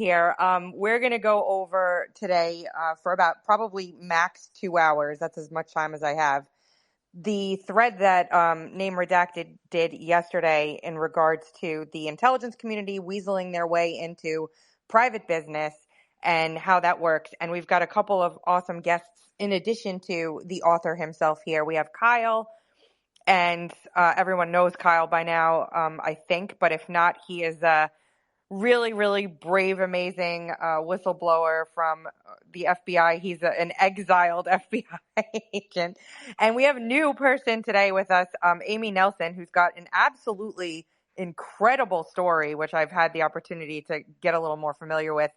here. We're going to go over today for about probably max 2 hours. That's as much time as I have. The thread that Name Redacted did yesterday in regards to the intelligence community weaseling their way into private business and how that works. And we've got a couple of awesome guests in addition to the author himself here. We have Kyle. And everyone knows Kyle by now, I think. But if not, he is a really, really brave, amazing whistleblower from the FBI. He's an exiled FBI agent. And we have a new person today with us, Amy Nelson, who's got an absolutely incredible story, which I've had the opportunity to get a little more familiar with.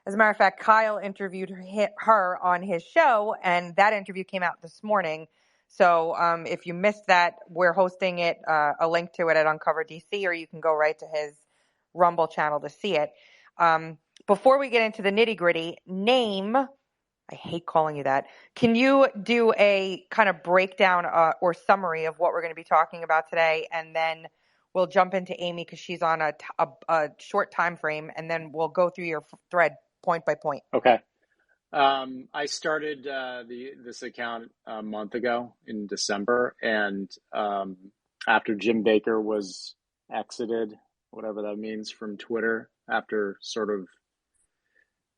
As a matter of fact, Kyle interviewed her on his show, and that interview came out this morning. So if you missed that, we're hosting it, a link to it at Uncover DC, or you can go right to his Rumble channel to see it. Before we get into the nitty gritty, Name, I hate calling you that. Can you do a kind of breakdown or summary of what we're going to be talking about today? And then we'll jump into Amy because she's on a short time frame, and then we'll go through your thread point by point. Okay. I started this account a month ago in December, and after Jim Baker was exited, whatever that means, from Twitter, after sort of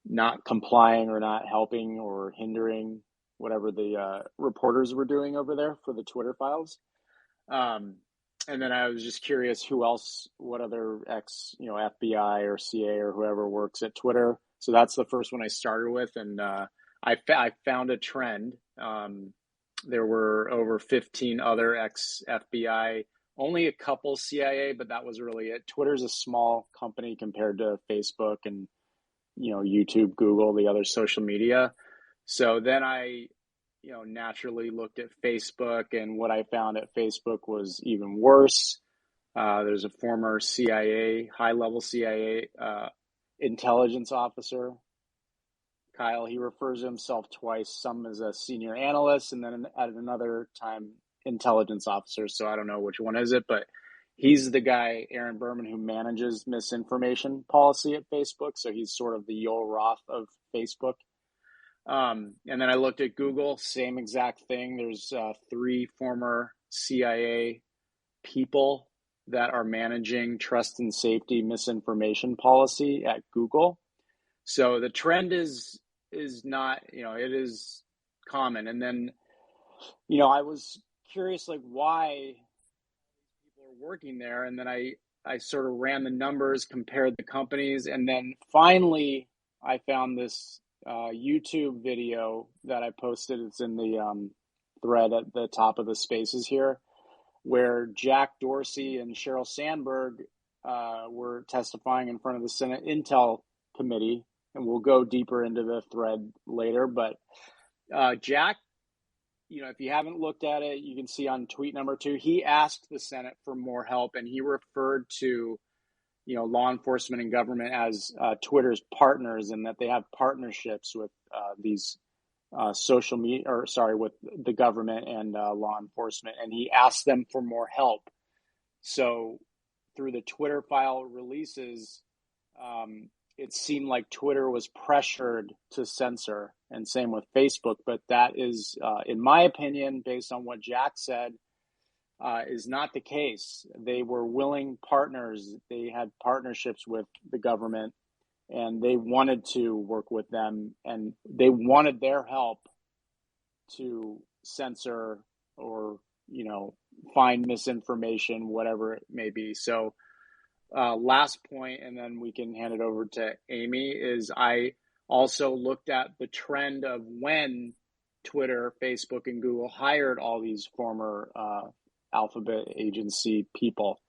not complying or not helping or hindering whatever the reporters were doing over there for the Twitter files. And then I was just curious who else, what other FBI or CA or whoever works at Twitter. So that's the first one I started with, and I found a trend. There were over 15 other ex-FBI, only a couple CIA, but that was really it. Twitter's a small company compared to Facebook and YouTube, Google, the other social media. So then I naturally looked at Facebook, and what I found at Facebook was even worse. There's a former CIA, high-level CIA intelligence officer, Kyle. He refers to himself twice, some as a senior analyst and then at another time intelligence officer. So I don't know which one is it, but he's the guy, Aaron Berman, who manages misinformation policy at Facebook. So he's sort of the Yoel Roth of Facebook. And then I looked at Google, same exact thing. There's 3 former CIA people that are managing trust and safety misinformation policy at Google. So the trend is not, it is common. And then, I was curious, why people are working there. And then I sort of ran the numbers, compared the companies. And then finally, I found this YouTube video that I posted. It's in the thread at the top of the spaces here, where Jack Dorsey and Sheryl Sandberg were testifying in front of the Senate Intel Committee, and we'll go deeper into the thread later. But Jack, if you haven't looked at it, you can see on tweet number 2, he asked the Senate for more help, and he referred to law enforcement and government as Twitter's partners, and that they have partnerships with these social media, with the government and law enforcement, and he asked them for more help. So through the Twitter file releases, it seemed like Twitter was pressured to censor, and same with Facebook. But that is, in my opinion, based on what Jack said, is not the case. They were willing partners. They had partnerships with the government, and they wanted to work with them, and they wanted their help to censor or, find misinformation, whatever it may be. So last point, and then we can hand it over to Amy, is I also looked at the trend of when Twitter, Facebook, and Google hired all these former Alphabet agency people.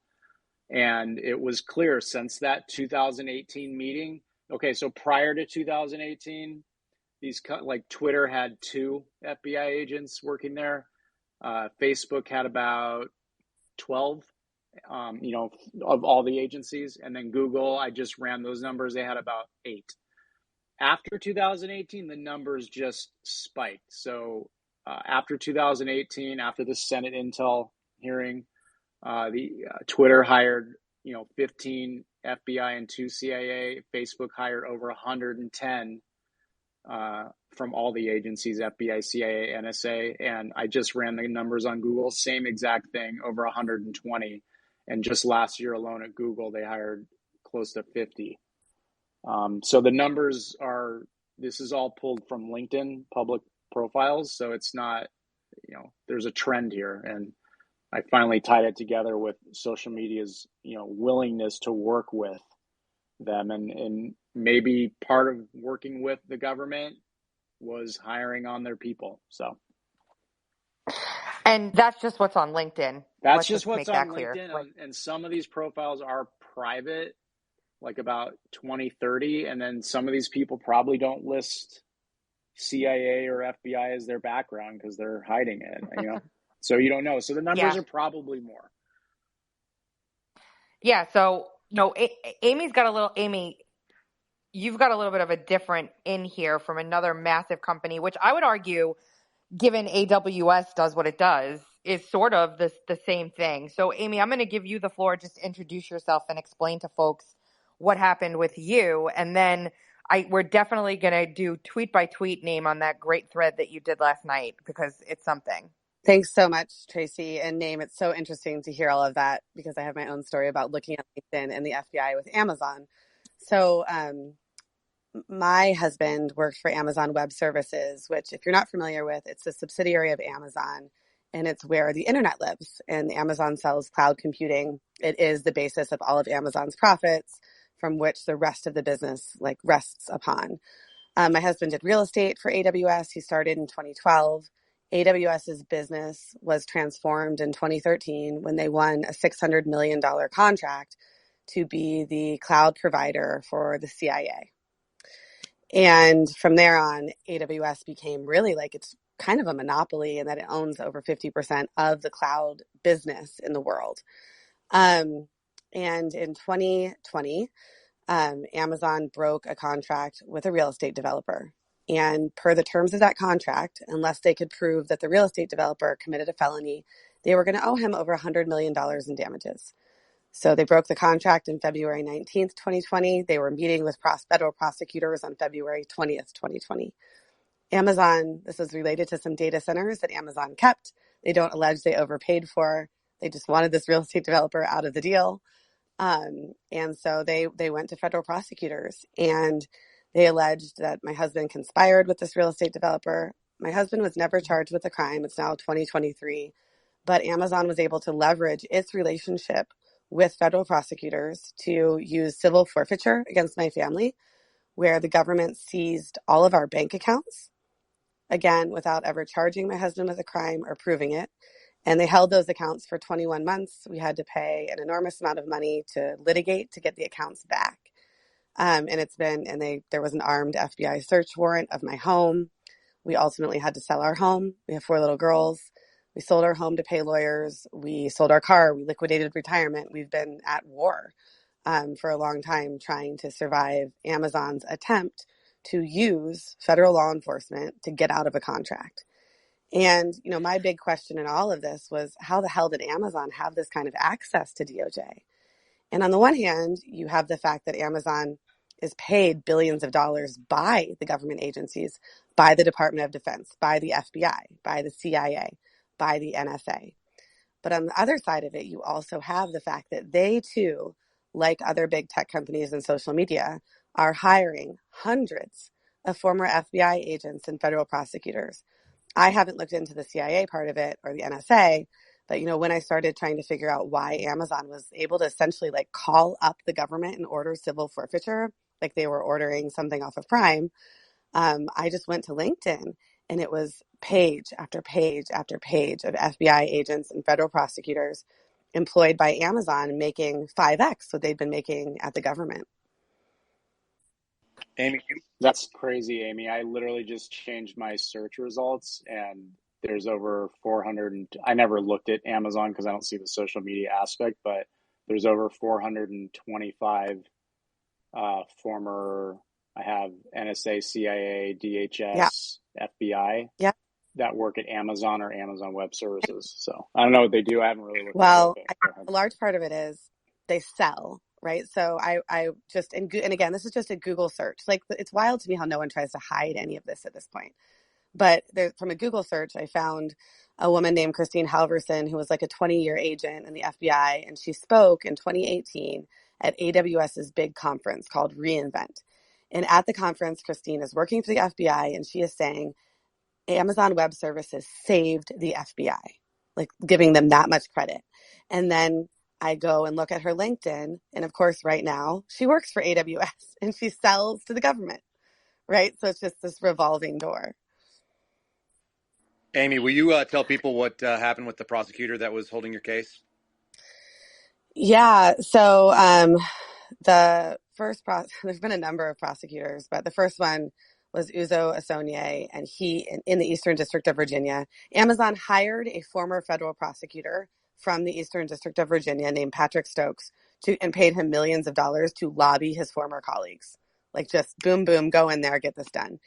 And it was clear since that 2018 meeting. Okay, so prior to 2018, Twitter had 2 FBI agents working there. Facebook had about 12, of all the agencies. And then Google, I just ran those numbers, they had about 8. After 2018, the numbers just spiked. So after 2018, after the Senate Intel hearing, the Twitter hired 15 FBI and 2 CIA. Facebook hired over 110 from all the agencies, FBI, CIA, NSA. And I just ran the numbers on Google, same exact thing, over 120. And just last year alone at Google, they hired close to 50. So the numbers are, this is all pulled from LinkedIn public profiles. So it's not, there's a trend here. And I finally tied it together with social media's, willingness to work with them. And maybe part of working with the government was hiring on their people. So. And that's just what's on LinkedIn. That's Let's just just what's make on that clear. LinkedIn. And some of these profiles are private, like about 20, 30. And then some of these people probably don't list CIA or FBI as their background because they're hiding it, So you don't know. So the numbers are probably more. Yeah. So, no, Amy, you've got a little bit of a different in here from another massive company, which I would argue, given AWS does what it does, is sort of the same thing. So, Amy, I'm going to give you the floor. Just introduce yourself and explain to folks what happened with you. And then we're definitely going to do tweet by tweet name on that great thread that you did last night, because it's something. Thanks so much, Tracy and Name. It's so interesting to hear all of that because I have my own story about looking at LinkedIn and the FBI with Amazon. So my husband worked for Amazon Web Services, which, if you're not familiar with, it's a subsidiary of Amazon, and it's where the internet lives. And Amazon sells cloud computing. It is the basis of all of Amazon's profits, from which the rest of the business rests upon. My husband did real estate for AWS. He started in 2012. AWS's business was transformed in 2013 when they won a $600 million contract to be the cloud provider for the CIA. And from there on, AWS became really it's kind of a monopoly in that it owns over 50% of the cloud business in the world. And in 2020, Amazon broke a contract with a real estate developer. And per the terms of that contract, unless they could prove that the real estate developer committed a felony, they were going to owe him over $100 million in damages. So they broke the contract on February 19th, 2020. They were meeting with federal prosecutors on February 20th, 2020. Amazon, this is related to some data centers that Amazon kept. They don't allege they overpaid for. They just wanted this real estate developer out of the deal. And so they went to federal prosecutors, and they alleged that my husband conspired with this real estate developer. My husband was never charged with a crime. It's now 2023, but Amazon was able to leverage its relationship with federal prosecutors to use civil forfeiture against my family, where the government seized all of our bank accounts, again, without ever charging my husband with a crime or proving it. And they held those accounts for 21 months. We had to pay an enormous amount of money to litigate to get the accounts back. There was an armed FBI search warrant of my home. We ultimately had to sell our home. We have 4 little girls. We sold our home to pay lawyers. We sold our car. We liquidated retirement. We've been at war for a long time trying to survive Amazon's attempt to use federal law enforcement to get out of a contract. And, my big question in all of this was, how the hell did Amazon have this kind of access to DOJ? And on the one hand, you have the fact that Amazon is paid billions of dollars by the government agencies, by the Department of Defense, by the FBI, by the CIA, by the NSA. But on the other side of it, you also have the fact that they too, like other big tech companies and social media, are hiring hundreds of former FBI agents and federal prosecutors. I haven't looked into the CIA part of it or the NSA, but when I started trying to figure out why Amazon was able to essentially call up the government and order civil forfeiture, like they were ordering something off of Prime, I just went to LinkedIn, and it was page after page after page of FBI agents and federal prosecutors employed by Amazon making 5x what they'd been making at the government. Amy, that's crazy, Amy. I literally just changed my search results, and there's over 400. I never looked at Amazon because I don't see the social media aspect, but there's over 425 former. I have NSA, CIA, DHS, FBI that work at Amazon or Amazon Web Services. So I don't know what they do. I haven't really looked Well, at it. a large part of it is they sell right? So I just, and again, this is just a Google search. Like, it's wild to me how no one tries to hide any of this at this point. But from a Google search, I found a woman named Christine Halverson, who was like a 20-year agent in the FBI, and she spoke in 2018 at AWS's big conference called reInvent. And at the conference, Christine is working for the FBI, and she is saying Amazon Web Services saved the FBI, like giving them that much credit. And then I go and look at her LinkedIn, and of course, right now, she works for AWS, and she sells to the government, right? So it's just this revolving door. Amy, will you tell people what happened with the prosecutor that was holding your case? Yeah. So the first there's been a number of prosecutors, but the first one was Uzo Asonye, and he in the Eastern District of Virginia. Amazon hired a former federal prosecutor from the Eastern District of Virginia named Patrick Stokes and paid him millions of dollars to lobby his former colleagues. Like, just boom, boom, go in there, get this done.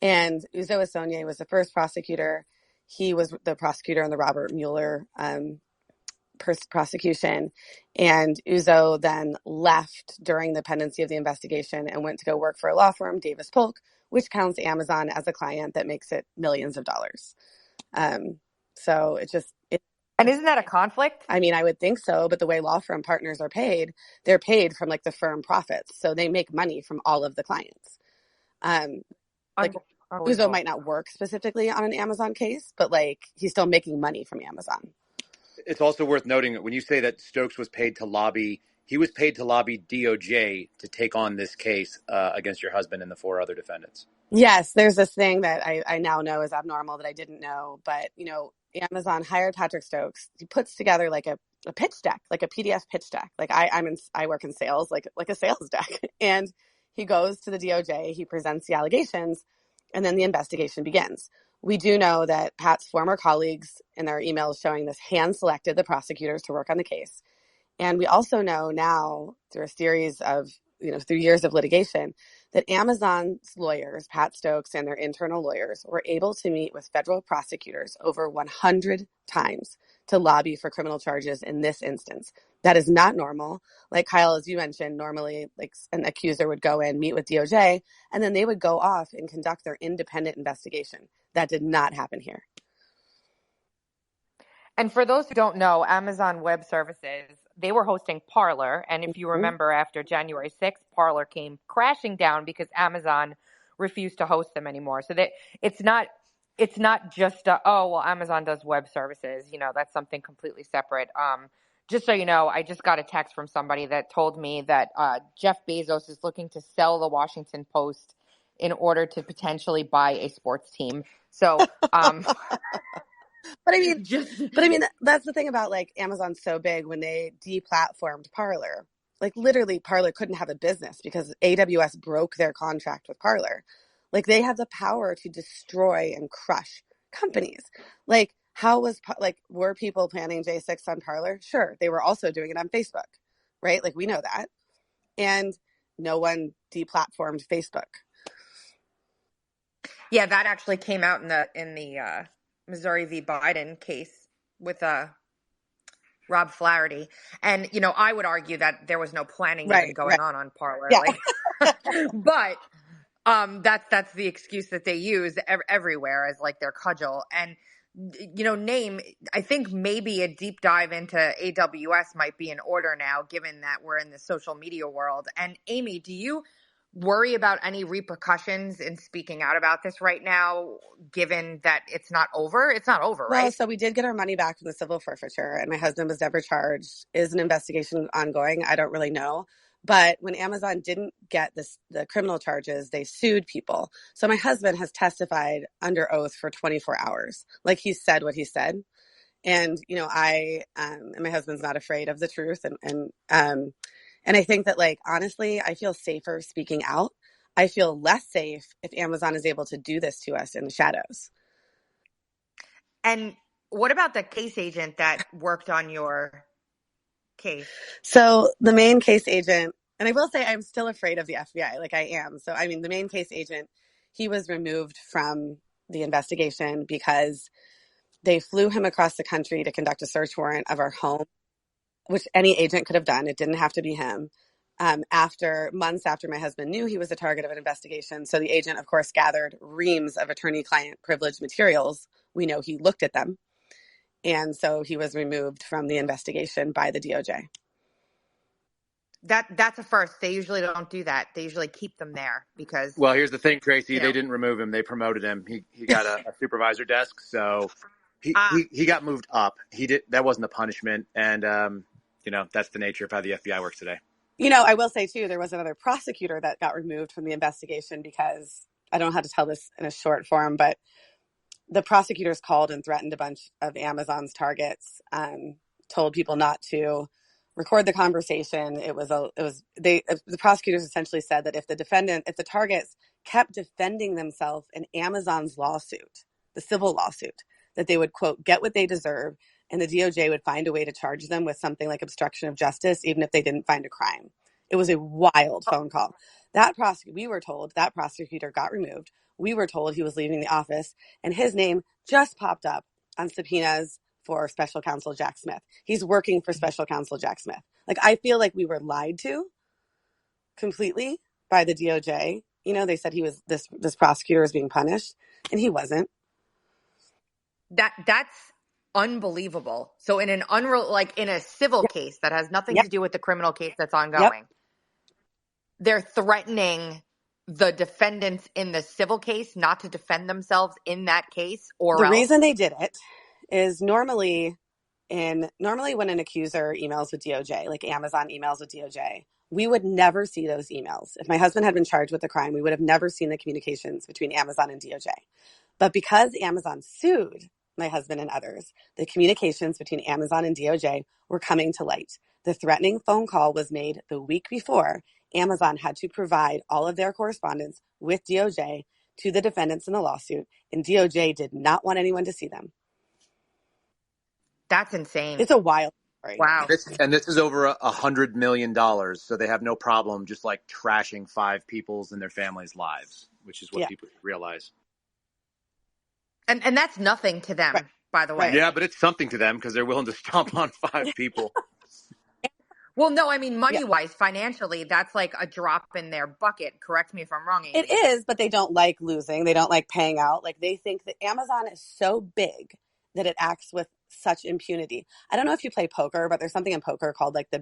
And Uzo Asonye was the first prosecutor. He was the prosecutor in the Robert Mueller prosecution. And Uzo then left during the pendency of the investigation and went to go work for a law firm, Davis Polk, which counts Amazon as a client that makes it millions of dollars. So and isn't that a conflict? I mean, I would think so, but the way law firm partners are paid, they're paid from like the firm profits. So they make money from all of the clients. Like, Uzo might not work specifically on an Amazon case, but like, he's still making money from Amazon. It's also worth noting that when you say that Stokes was paid to lobby, he was paid to lobby DOJ to take on this case against your husband and the 4 other defendants. Yes, there's this thing that I now know is abnormal that I didn't know, but Amazon hired Patrick Stokes. He puts together like a pitch deck, like a PDF pitch deck. Like I work in sales, like a sales deck, and he goes to the DOJ. He presents the allegations, and then the investigation begins. We do know that Pat's former colleagues in their emails showing this hand-selected the prosecutors to work on the case. And we also know now through a series of, through years of litigation, that Amazon's lawyers, Pat Stokes and their internal lawyers, were able to meet with federal prosecutors over 100 times to lobby for criminal charges in this instance. That is not normal. Like Kyle, as you mentioned, normally like an accuser would go in, meet with DOJ, and then they would go off and conduct their independent investigation. That did not happen here. And for those who don't know, Amazon Web Services, they were hosting Parler. And if you remember, after January 6th, Parler came crashing down because Amazon refused to host them anymore. So that it's not just, Amazon does web services. That's something completely separate. Just so you know, I just got a text from somebody that told me that Jeff Bezos is looking to sell the Washington Post in order to potentially buy a sports team. So, But I mean, that's the thing about like Amazon's so big. When they deplatformed Parler, like literally Parler couldn't have a business because AWS broke their contract with Parler. Like, they have the power to destroy and crush companies. Like, were people planning J6 on Parler? Sure. They were also doing it on Facebook, right? Like, we know that. And no one deplatformed Facebook. Yeah, that actually came out in the Missouri v. Biden case with Rob Flaherty. And, I would argue that there was no planning even going on Parler. Yeah. But that's the excuse that they use everywhere as like their cudgel. And, I think maybe a deep dive into AWS might be in order now, given that we're in the social media world. And Amy, do you worry about any repercussions in speaking out about this right now, given that it's not over? It's not over, right? Well, so we did get our money back from the civil forfeiture, and my husband was never charged. Is an investigation ongoing? I don't really know. But when Amazon didn't get the criminal charges, they sued people. So my husband has testified under oath for 24 hours. Like, he said what he said. And, and my husband's not afraid of the truth. And I think that, like, honestly, I feel safer speaking out. I feel less safe if Amazon is able to do this to us in the shadows. And what about the case agent that worked on your case? So the main case agent, and I will say I'm still afraid of the FBI, like I am. So, I mean, the main case agent, he was removed from the investigation because they flew him across the country to conduct a search warrant of our home, which any agent could have done. It didn't have to be him. months after my husband knew he was the target of an investigation. So the agent, of course, gathered reams of attorney-client privileged materials. We know he looked at them. And so he was removed from the investigation by the DOJ. That's a first. They usually don't do that. They usually keep them there because. Well, here's the thing, Tracy. You know, they didn't remove him. They promoted him. He got a supervisor desk, so he got moved up. That wasn't a punishment, and that's the nature of how the FBI works today. I will say too, there was another prosecutor that got removed from the investigation because I don't know how to tell this in a short form, but the prosecutors called and threatened a bunch of Amazon's targets, told people not to record the conversation. The prosecutors essentially said that if the targets kept defending themselves in Amazon's lawsuit, the civil lawsuit, that they would, quote, get what they deserve, and the DOJ would find a way to charge them with something like obstruction of justice, even if they didn't find a crime. It was a wild phone call. We were told that prosecutor got removed. We were told he was leaving the office, and his name just popped up on subpoenas for special counsel Jack Smith. He's working for special counsel Jack Smith. I feel like we were lied to completely by the DOJ. They said he was this prosecutor was being punished, and he wasn't. That's unbelievable. So in an in a civil case that has nothing to do with the criminal case that's ongoing, they're threatening the defendants in the civil case not to defend themselves in that case, or the reason they did it is normally when an accuser emails with DOJ, like Amazon emails with DOJ, we would never see those emails. If my husband had been charged with a crime, we would have never seen the communications between Amazon and DOJ. But because Amazon sued my husband and others, the communications between Amazon and DOJ were coming to light. The threatening phone call was made the week before. Amazon had to provide all of their correspondence with DOJ to the defendants in the lawsuit, and DOJ did not want anyone to see them. That's insane. It's a wild story. Wow. This is over $100 million, so they have no problem just trashing 5 people's and their families' lives, which is what people realize. And that's nothing to them, by the way. Right. Yeah, but it's something to them because they're willing to stomp on 5 people. Well, no, I mean, money-wise, financially, that's like a drop in their bucket. Correct me if I'm wrong, Amy. It is, but they don't like losing. They don't like paying out. They think that Amazon is so big that it acts with such impunity. I don't know if you play poker, but there's something in poker called the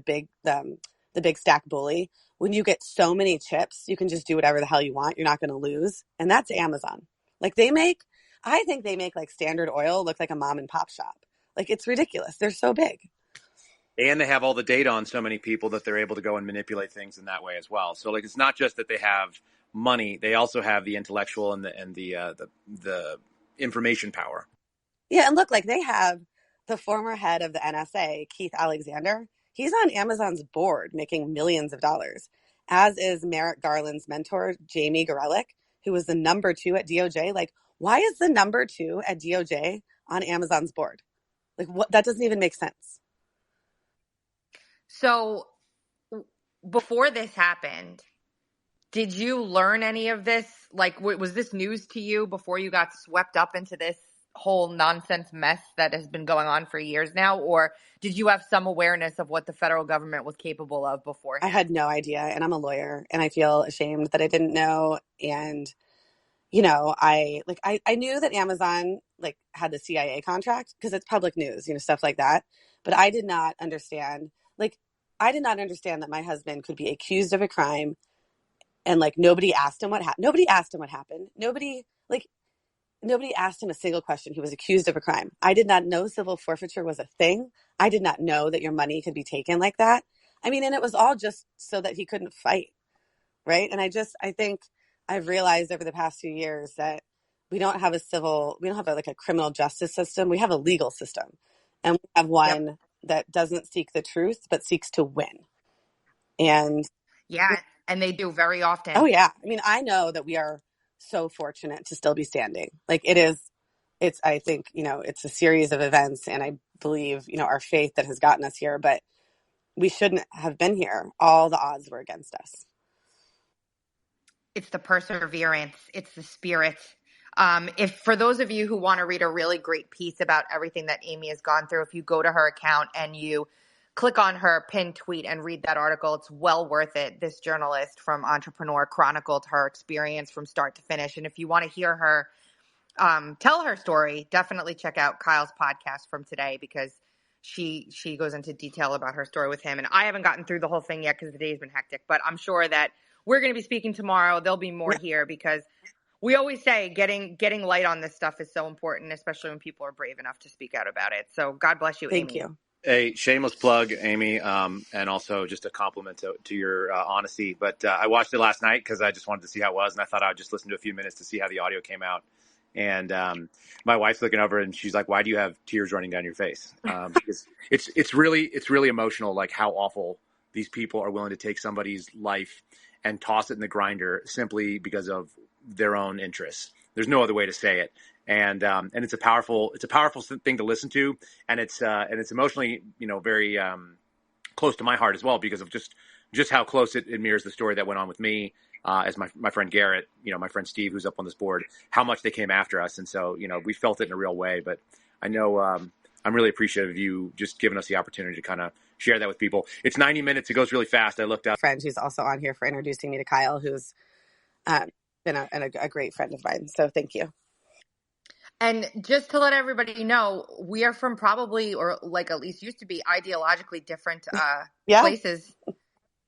big stack bully. When you get so many chips, you can just do whatever the hell you want. You're not going to lose. And that's Amazon. I think they make Standard Oil look like a mom and pop shop. It's ridiculous. They're so big. And they have all the data on so many people that they're able to go and manipulate things in that way as well. So it's not just that they have money; they also have the intellectual and the information power. Yeah, and look, they have the former head of the NSA, Keith Alexander. He's on Amazon's board, making millions of dollars. As is Merrick Garland's mentor, Jamie Gorelick, who was the number 2 at DOJ. Why is the number 2 at DOJ on Amazon's board? What? That doesn't even make sense. So before this happened, did you learn any of this? Was this news to you before you got swept up into this whole nonsense mess that has been going on for years now? Or did you have some awareness of what the federal government was capable of before? I had no idea. And I'm a lawyer and I feel ashamed that I didn't know. And, I knew that Amazon had the CIA contract because it's public news, stuff like that. But I did not understand, that my husband could be accused of a crime and nobody asked him what happened. Nobody asked him what happened. Nobody asked him a single question. He was accused of a crime. I did not know civil forfeiture was a thing. I did not know that your money could be taken like that. And it was all just so that he couldn't fight. Right. And I think I've realized over the past few years that we don't have a criminal justice system. We have a legal system, and we have one that doesn't seek the truth, but seeks to win. And and they do very often. Oh yeah. I know that we are so fortunate to still be standing. I think, it's a series of events, and I believe, our faith that has gotten us here, but we shouldn't have been here. All the odds were against us. It's the perseverance. It's the spirit. If for those of you who want to read a really great piece about everything that Amy has gone through, if you go to her account and you click on her pinned tweet and read that article. It's well worth it. This journalist from Entrepreneur chronicled her experience from start to finish. And if you want to hear her tell her story, definitely check out Kyle's podcast from today, because she goes into detail about her story with him. And I haven't gotten through the whole thing yet because the day's been hectic, but I'm sure that we're going to be speaking tomorrow. There'll be more here, because we always say getting light on this stuff is so important, especially when people are brave enough to speak out about it. So God bless you, Thank Amy. you. A shameless plug, Amy, and also just a compliment to your honesty. But I watched it last night because I just wanted to see how it was, and I thought I would just listen to a few minutes to see how the audio came out. And my wife's looking over, and she's like, "Why do you have tears running down your face?" Because it's really emotional, like how awful these people are willing to take somebody's life and toss it in the grinder simply because of their own interests. There's no other way to say it. And it's a powerful thing to listen to, and it's emotionally, very close to my heart as well, because of just how close it mirrors the story that went on with me, as my friend Garrett, my friend Steve, who's up on this board, how much they came after us. And so, we felt it in a real way, but I know, I'm really appreciative of you just giving us the opportunity to kind of share that with people. It's 90 minutes. It goes really fast. I looked up. Friend who's also on here for introducing me to Kyle, who's been a great friend of mine. So thank you. And just to let everybody know, we are from probably, or like at least used to be, ideologically different places,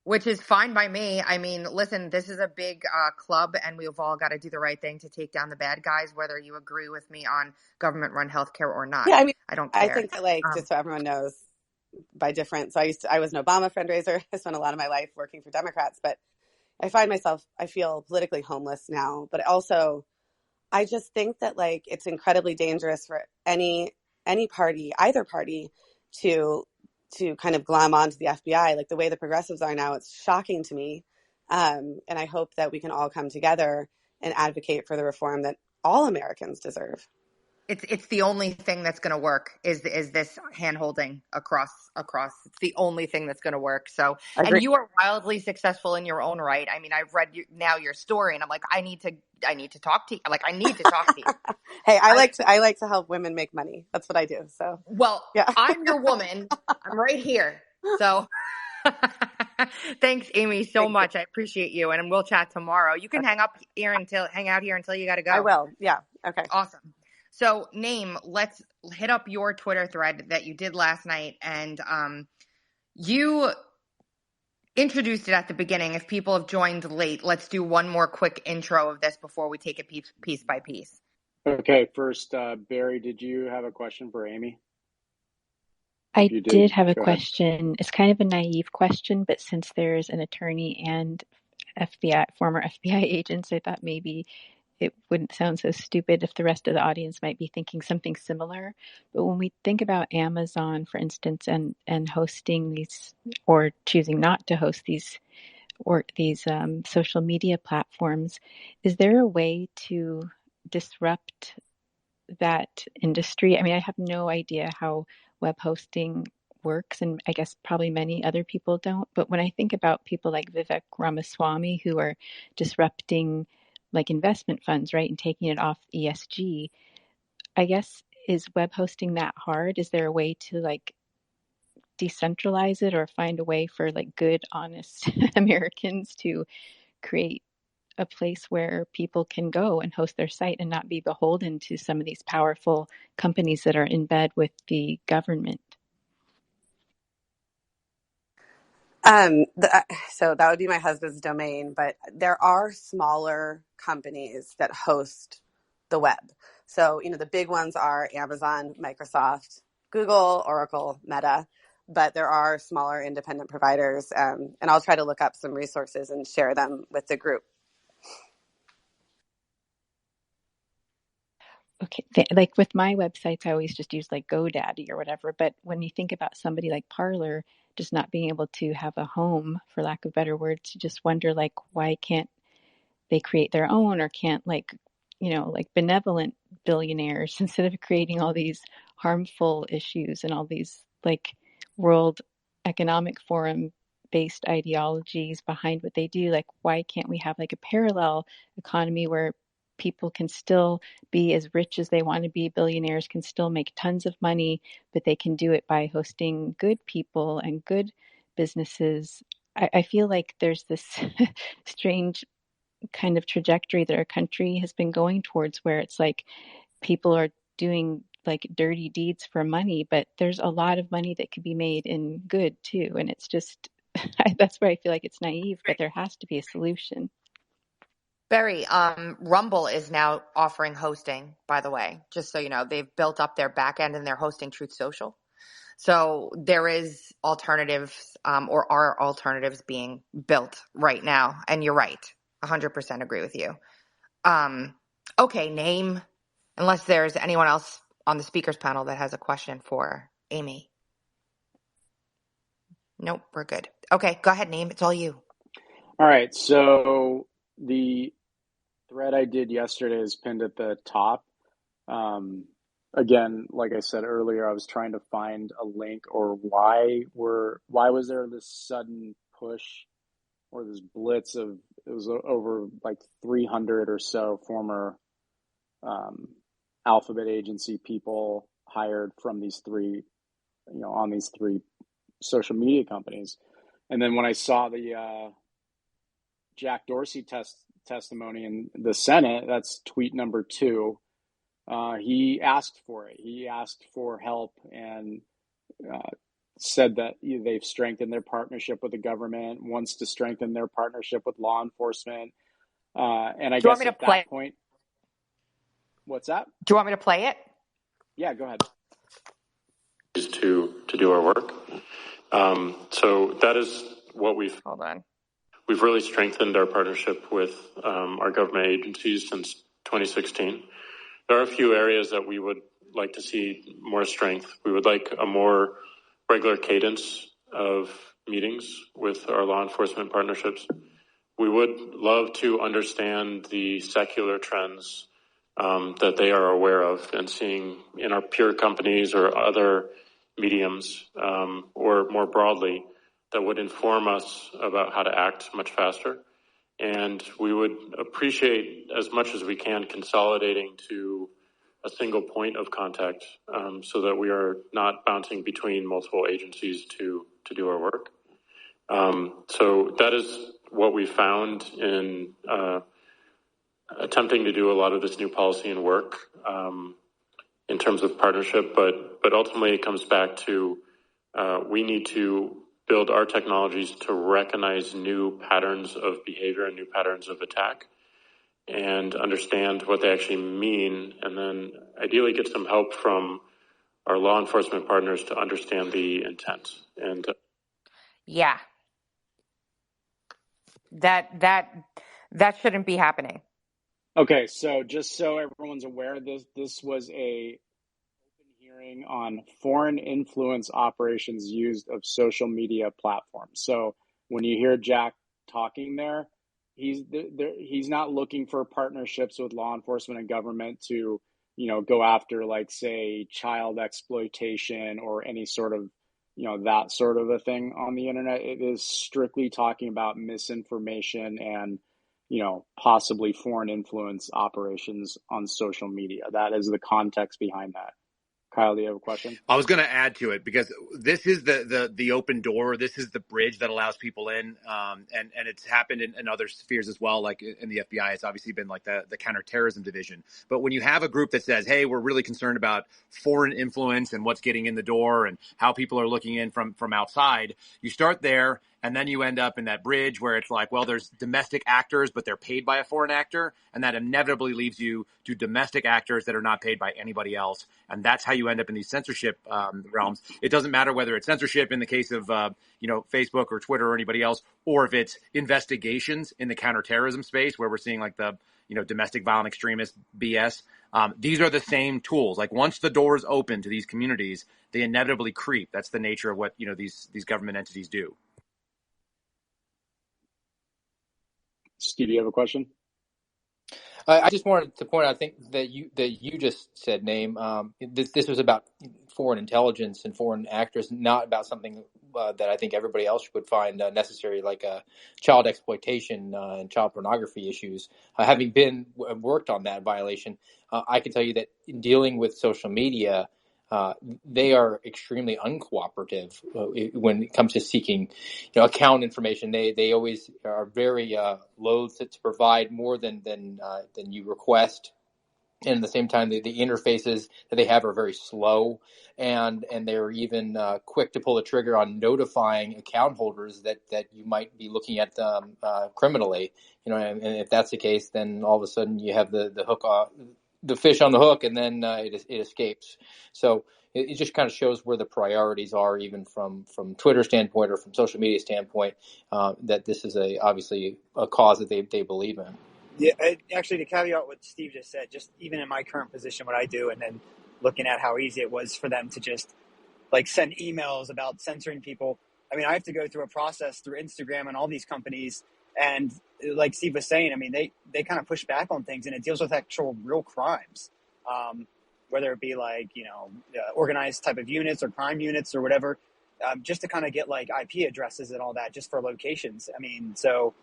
which is fine by me. I mean, listen, this is a big club, and we've all got to do the right thing to take down the bad guys, whether you agree with me on government-run healthcare or not. Yeah, I mean, I don't care. I think that, just so everyone knows, by different. So I was an Obama fundraiser. I spent a lot of my life working for Democrats, but I feel politically homeless now. But also, I just think that it's incredibly dangerous for any party, either party, to kind of glom onto the FBI. Like the way the progressives are now, it's shocking to me. And I hope that we can all come together and advocate for the reform that all Americans deserve. It's the only thing that's going to work is this hand holding across. It's the only thing that's going to work. So, Agreed. And you are wildly successful in your own right. I mean, I've read your story, and I'm like, I need to talk to you. Like, I need to talk to you. Hey, I like to help women make money. That's what I do. So, well, yeah. I'm your woman. I'm right here. So thanks, Amy, so much. I appreciate you. And we'll chat tomorrow. You can hang out here until you got to go. I will. Yeah. Okay. Awesome. So, Name, let's hit up your Twitter thread that you did last night. And you introduced it at the beginning. If people have joined late, let's do one more quick intro of this before we take it piece by piece. Okay. First, Barry, did you have a question for Amy? I did have a question. It's kind of a naive question, but since there's an attorney and former FBI agents, I thought maybe it wouldn't sound so stupid if the rest of the audience might be thinking something similar. But when we think about Amazon, for instance, and hosting these, or choosing not to host these social media platforms, is there a way to disrupt that industry? I mean, I have no idea how web hosting works, and I guess probably many other people don't. But when I think about people like Vivek Ramaswamy, who are disrupting investment funds, right, and taking it off ESG, I guess, is web hosting that hard? Is there a way to decentralize it, or find a way for good, honest Americans to create a place where people can go and host their site and not be beholden to some of these powerful companies that are in bed with the government? So that would be my husband's domain, but there are smaller companies that host the web. So, the big ones are Amazon, Microsoft, Google, Oracle, Meta, but there are smaller independent providers. And I'll try to look up some resources and share them with the group. Okay, with my websites, I always just use GoDaddy or whatever. But when you think about somebody like Parler just not being able to have a home, for lack of better words, you just wonder why can't they create their own, or can't benevolent billionaires, instead of creating all these harmful issues and all these World Economic Forum based ideologies behind what they do, why can't we have a parallel economy where people can still be as rich as they want to be. Billionaires can still make tons of money, but they can do it by hosting good people and good businesses. I feel like there's this strange kind of trajectory that our country has been going towards where it's like people are doing like dirty deeds for money, but there's a lot of money that could be made in good too. And it's just, that's where I feel like it's naive, but there has to be a solution. Barry, Rumble is now offering hosting, by the way, just so you know. They've built up their back end and they're hosting Truth Social. So there is alternatives, or are alternatives being built right now. And you're right. 100% agree with you. Okay, name, unless there's anyone else on the speakers panel that has a question for Amy. Nope, we're good. Okay, go ahead, name. It's all you. All right. So the thread I did yesterday is pinned at the top. Again, like I said earlier, I was trying to find a link or why was there this sudden push or this blitz of, it was over like 300 or so former Alphabet agency people hired from these three, on these three social media companies. And then when I saw the Jack Dorsey testimony in the Senate, that's tweet number 2. He asked for it. He asked for help and said that they've strengthened their partnership with the government, wants to strengthen their partnership with law enforcement. And I guess at that point, what's that? Do you want me to play it? Yeah, go ahead. Is to do our work. So that is what we've really strengthened our partnership with our government agencies since 2016. There are a few areas that we would like to see more strength. We would like a more regular cadence of meetings with our law enforcement partnerships. We would love to understand the secular trends that they are aware of and seeing in our peer companies or other mediums, or more broadly, that would inform us about how to act much faster. And we would appreciate as much as we can consolidating to a single point of contact, so that we are not bouncing between multiple agencies to do our work. So that is what we found in attempting to do a lot of this new policy and work in terms of partnership, but ultimately it comes back to we need to build our technologies to recognize new patterns of behavior and new patterns of attack and understand what they actually mean, and then ideally get some help from our law enforcement partners to understand the intent. And yeah, that shouldn't be happening. Okay, so just so everyone's aware, this was a open hearing on foreign influence operations used of social media platforms. So when you hear Jack talking there, he's not looking for partnerships with law enforcement and government to, go after, like, say, child exploitation or any sort of, that sort of a thing on the internet. It is strictly talking about misinformation and, possibly foreign influence operations on social media. That is the context behind that. Kyle, do you have a question? I was going to add to it because this is the open door. This is the bridge that allows people in, and it's happened in other spheres as well. Like in the FBI, it's obviously been like the counterterrorism division. But when you have a group that says, "Hey, we're really concerned about foreign influence and what's getting in the door and how people are looking in from outside," you start there. And then you end up in that bridge where it's like, well, there's domestic actors, but they're paid by a foreign actor. And that inevitably leads you to domestic actors that are not paid by anybody else. And that's how you end up in these censorship realms. It doesn't matter whether it's censorship in the case of, Facebook or Twitter or anybody else, or if it's investigations in the counterterrorism space where we're seeing like the, domestic violent extremist BS. These are the same tools. Like once the doors open to these communities, they inevitably creep. That's the nature of what, these government entities do. Steve, do you have a question? I just wanted to point out, I think that you just said, Name, this was about foreign intelligence and foreign actors, not about something that I think everybody else would find necessary, like child exploitation and child pornography issues. Having worked on that violation, I can tell you that in dealing with social media, they are extremely uncooperative when it comes to seeking, account information. They always are very loath to provide more than you request. And at the same time, the interfaces that they have are very slow, and they're even quick to pull the trigger on notifying account holders that you might be looking at them criminally. And if that's the case, then all of a sudden you have the hook, the fish on the hook, and then it escapes. So it just kind of shows where the priorities are, even from Twitter standpoint or from social media standpoint, that this is obviously a cause that they believe in. Yeah, actually, to caveat what Steve just said, just even in my current position, what I do, and then looking at how easy it was for them to just send emails about censoring people. I mean, I have to go through a process through Instagram and all these companies. And like Steve was saying, I mean, they kind of push back on things, and it deals with actual real crimes, whether it be organized type of units or crime units or whatever, just to kind of get IP addresses and all that just for locations. I mean, so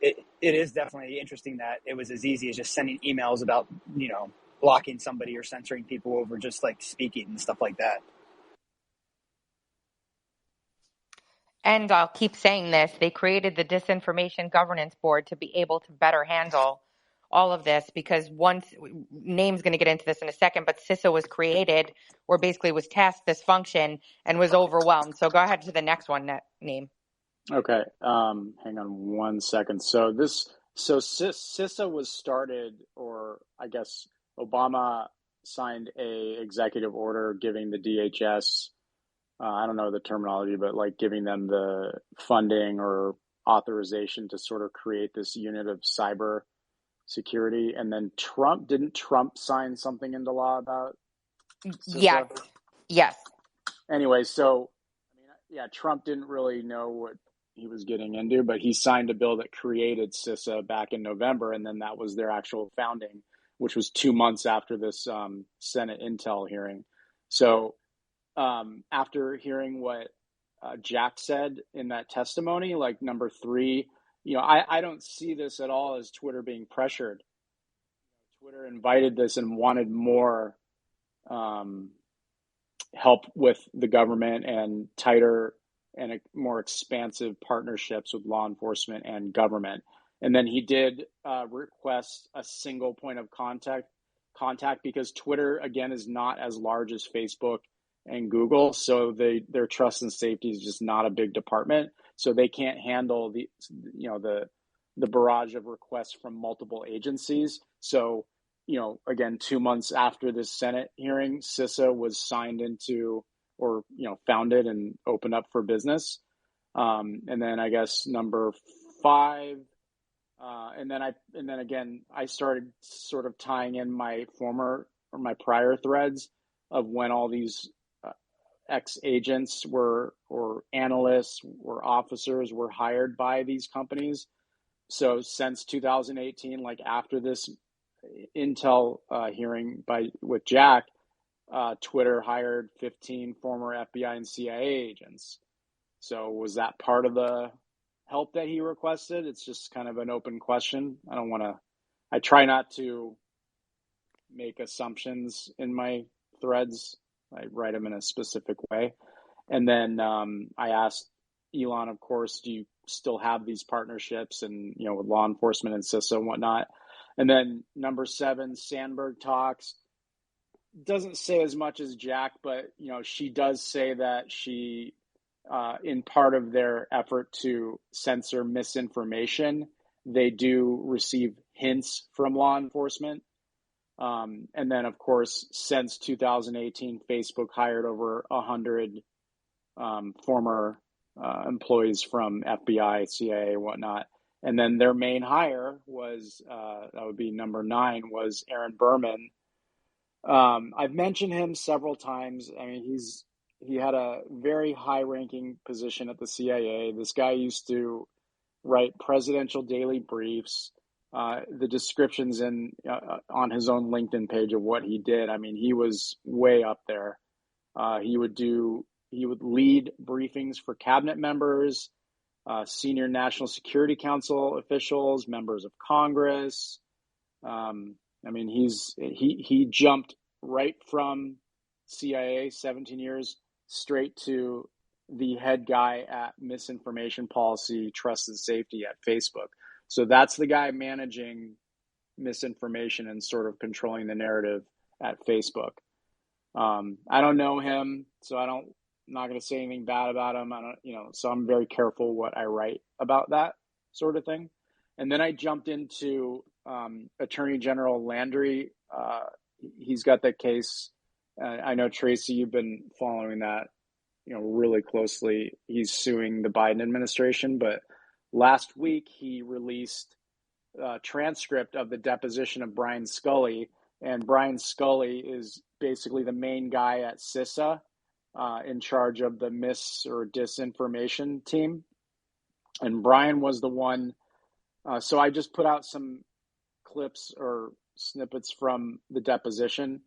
it is definitely interesting that it was as easy as just sending emails about, blocking somebody or censoring people over just speaking and stuff like that. And I'll keep saying this, they created the Disinformation Governance Board to be able to better handle all of this, because once, Name's going to get into this in a second, but CISA was created, or basically was tasked this function, and was overwhelmed. So go ahead to the next one, Name. Okay, hang on one second. So CISA was started, or I guess Obama signed a executive order giving the DHS, I don't know the terminology, but giving them the funding or authorization to sort of create this unit of cyber security. And then didn't Trump sign something into law about CISA? Yes. Anyway, so, Trump didn't really know what he was getting into, but he signed a bill that created CISA back in November, and then that was their actual founding, which was 2 months after this Senate Intel hearing. So after hearing what Jack said in that testimony, number 3, I don't see this at all as Twitter being pressured. Twitter invited this and wanted more help with the government and tighter and more expansive partnerships with law enforcement and government. And then he did request a single point of contact because Twitter, again, is not as large as Facebook and Google. So their trust and safety is just not a big department. So they can't handle the barrage of requests from multiple agencies. So, again, 2 months after this Senate hearing, CISA was signed into, or, founded and opened up for business. And then I guess number 5, and then again, I started sort of tying in my prior threads of when all these ex-agents or analysts or officers were hired by these companies. So since 2018, after this Intel hearing with Jack, Twitter hired 15 former FBI and CIA agents. So was that part of the help that he requested? It's just kind of an open question. I try not to make assumptions in my threads. I write them in a specific way. And then I asked Elon, of course, do you still have these partnerships and, with law enforcement and CISA and whatnot? And then number 7, Sandberg talks. Doesn't say as much as Jack, but, she does say that she, in part of their effort to censor misinformation, they do receive hints from law enforcement. And then, of course, since 2018, Facebook hired over 100 former employees from FBI, CIA, and whatnot. And then their main hire was, that would be number 9, was Aaron Berman. I've mentioned him several times. I mean, he had a very high-ranking position at the CIA. This guy used to write presidential daily briefs. the descriptions on his own LinkedIn page of what he did. I mean, he was way up there. He would lead briefings for cabinet members, senior National Security Council officials, members of Congress. I mean, he jumped right from CIA, 17 years, straight to the head guy at misinformation policy, trust and safety at Facebook. So that's the guy managing misinformation and sort of controlling the narrative at Facebook. I don't know him, so I'm not going to say anything bad about him. So I'm very careful what I write about that sort of thing. And then I jumped into Attorney General Landry. He's got that case. I know, Tracy, you've been following that, really closely. He's suing the Biden administration, but last week he released a transcript of the deposition of Brian Scully, and Brian Scully is basically the main guy at CISA, in charge of the mis or disinformation team. And Brian was the one. So I just put out some clips or snippets from the deposition.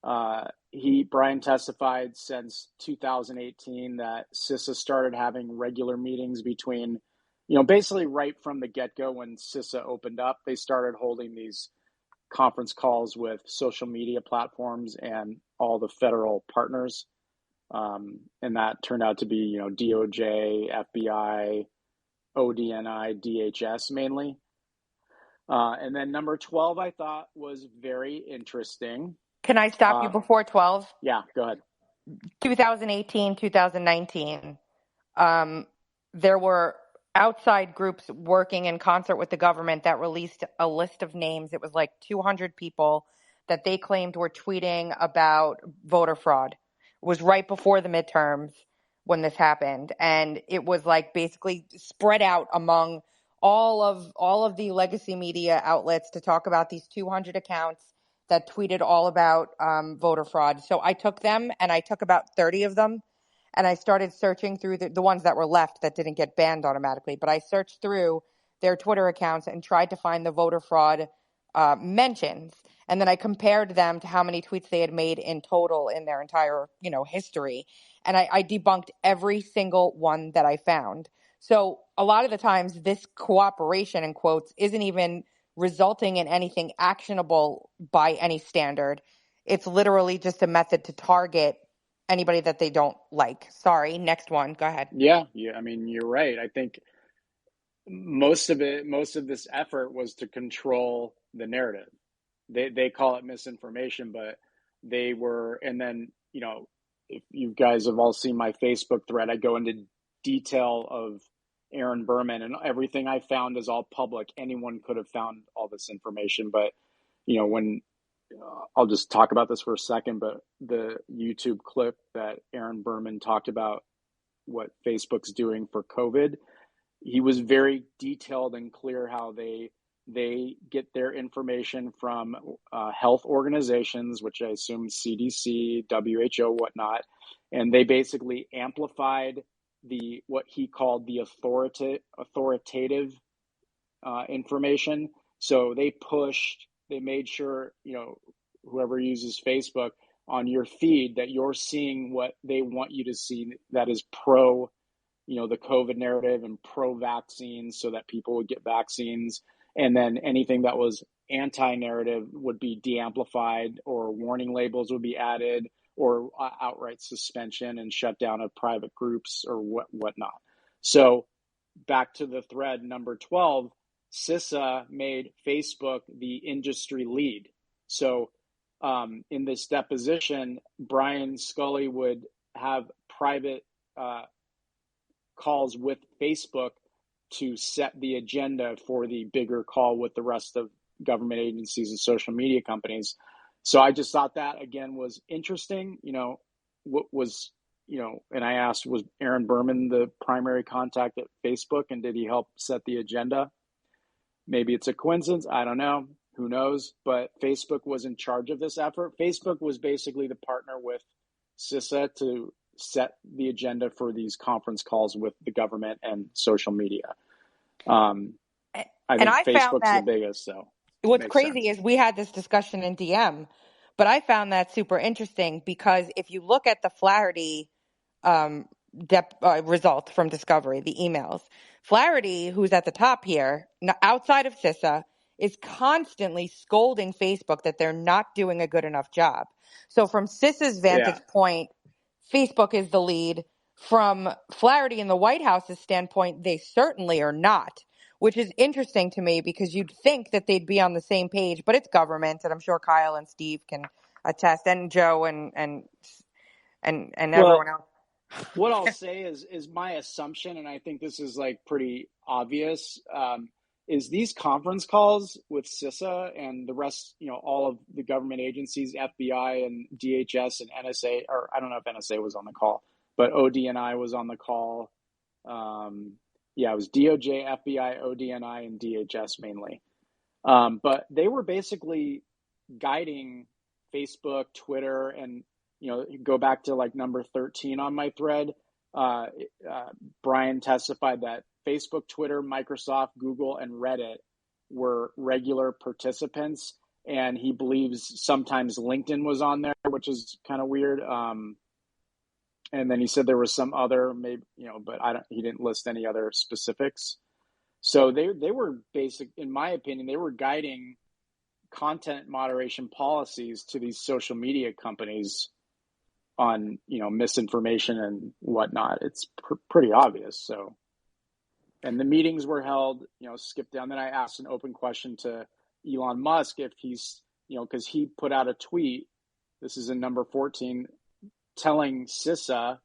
Brian testified since 2018 that CISA started having regular meetings between, basically right from the get-go when CISA opened up, they started holding these conference calls with social media platforms and all the federal partners. And that turned out to be, DOJ, FBI, ODNI, DHS mainly. And then number 12, I thought was very interesting. Can I stop you before 12? Yeah, go ahead. 2018, 2019, there were outside groups working in concert with the government that released a list of names. It was like 200 people that they claimed were tweeting about voter fraud. It was right before the midterms when this happened. And it was like basically spread out among all of the legacy media outlets to talk about these 200 accounts that tweeted all about voter fraud. So I took them and I took about 30 of them and I started searching through the ones that were left that didn't get banned automatically. But I searched through their Twitter accounts and tried to find the voter fraud mentions. And then I compared them to how many tweets they had made in total in their entire, history. And I debunked every single one that I found. So a lot of the times this cooperation, in quotes, isn't even resulting in anything actionable by any standard. It's literally just a method to target anybody that they don't like. Sorry, next one. Go ahead. Yeah. I mean, you're right. I think most of this effort was to control the narrative. They call it misinformation, but they were, and then, if you guys have all seen my Facebook thread, I go into detail of Aaron Berman, and everything I found is all public. Anyone could have found all this information, but when I'll just talk about this for a second, but the YouTube clip that Aaron Berman talked about what Facebook's doing for COVID, he was very detailed and clear how they get their information from health organizations, which I assume CDC, WHO, whatnot, and they basically amplified what he called the authoritative information. So they made sure, whoever uses Facebook on your feed, that you're seeing what they want you to see, that is pro, the COVID narrative and pro-vaccines, so that people would get vaccines. And then anything that was anti-narrative would be de-amplified, or warning labels would be added, or outright suspension and shutdown of private groups or whatnot. So back to the thread number 12, CISA made Facebook the industry lead. So in this deposition, Brian Scully would have private calls with Facebook to set the agenda for the bigger call with the rest of government agencies and social media companies. So I just thought that, again, was interesting. What was, and I asked, was Aaron Berman the primary contact at Facebook, and did he help set the agenda? Maybe it's a coincidence. I don't know. Who knows? But Facebook was in charge of this effort. Facebook was basically the partner with CISA to set the agenda for these conference calls with the government and social media. I think Facebook's the biggest. So what's crazy is we had this discussion in DM, but I found that super interesting because if you look at the Flaherty result from Discovery, the emails, Flaherty, who's at the top here, outside of CISA, is constantly scolding Facebook that they're not doing a good enough job. So from CISA's vantage point, Facebook is the lead. From Flaherty and the White House's standpoint, they certainly are not, which is interesting to me because you'd think that they'd be on the same page, but it's government, and I'm sure Kyle and Steve can attest, and Joe and everyone else. What I'll say is my assumption, and I think this is like pretty obvious, is these conference calls with CISA and the rest, all of the government agencies, FBI and DHS and NSA, or I don't know if NSA was on the call, but ODNI was on the call. It was DOJ, FBI, ODNI, and DHS mainly. But they were basically guiding Facebook, Twitter, and go back to like number 13 on my thread. Brian testified that Facebook, Twitter, Microsoft, Google, and Reddit were regular participants, and he believes sometimes LinkedIn was on there, which is kind of weird. And then he said there was some other, maybe, but he didn't list any other specifics. So they were in my opinion, they were guiding content moderation policies to these social media companies on, misinformation and whatnot. It's pretty obvious. So, and the meetings were held, skip down. Then I asked an open question to Elon Musk if he's, because he put out a tweet, this is in number 14, telling CISA,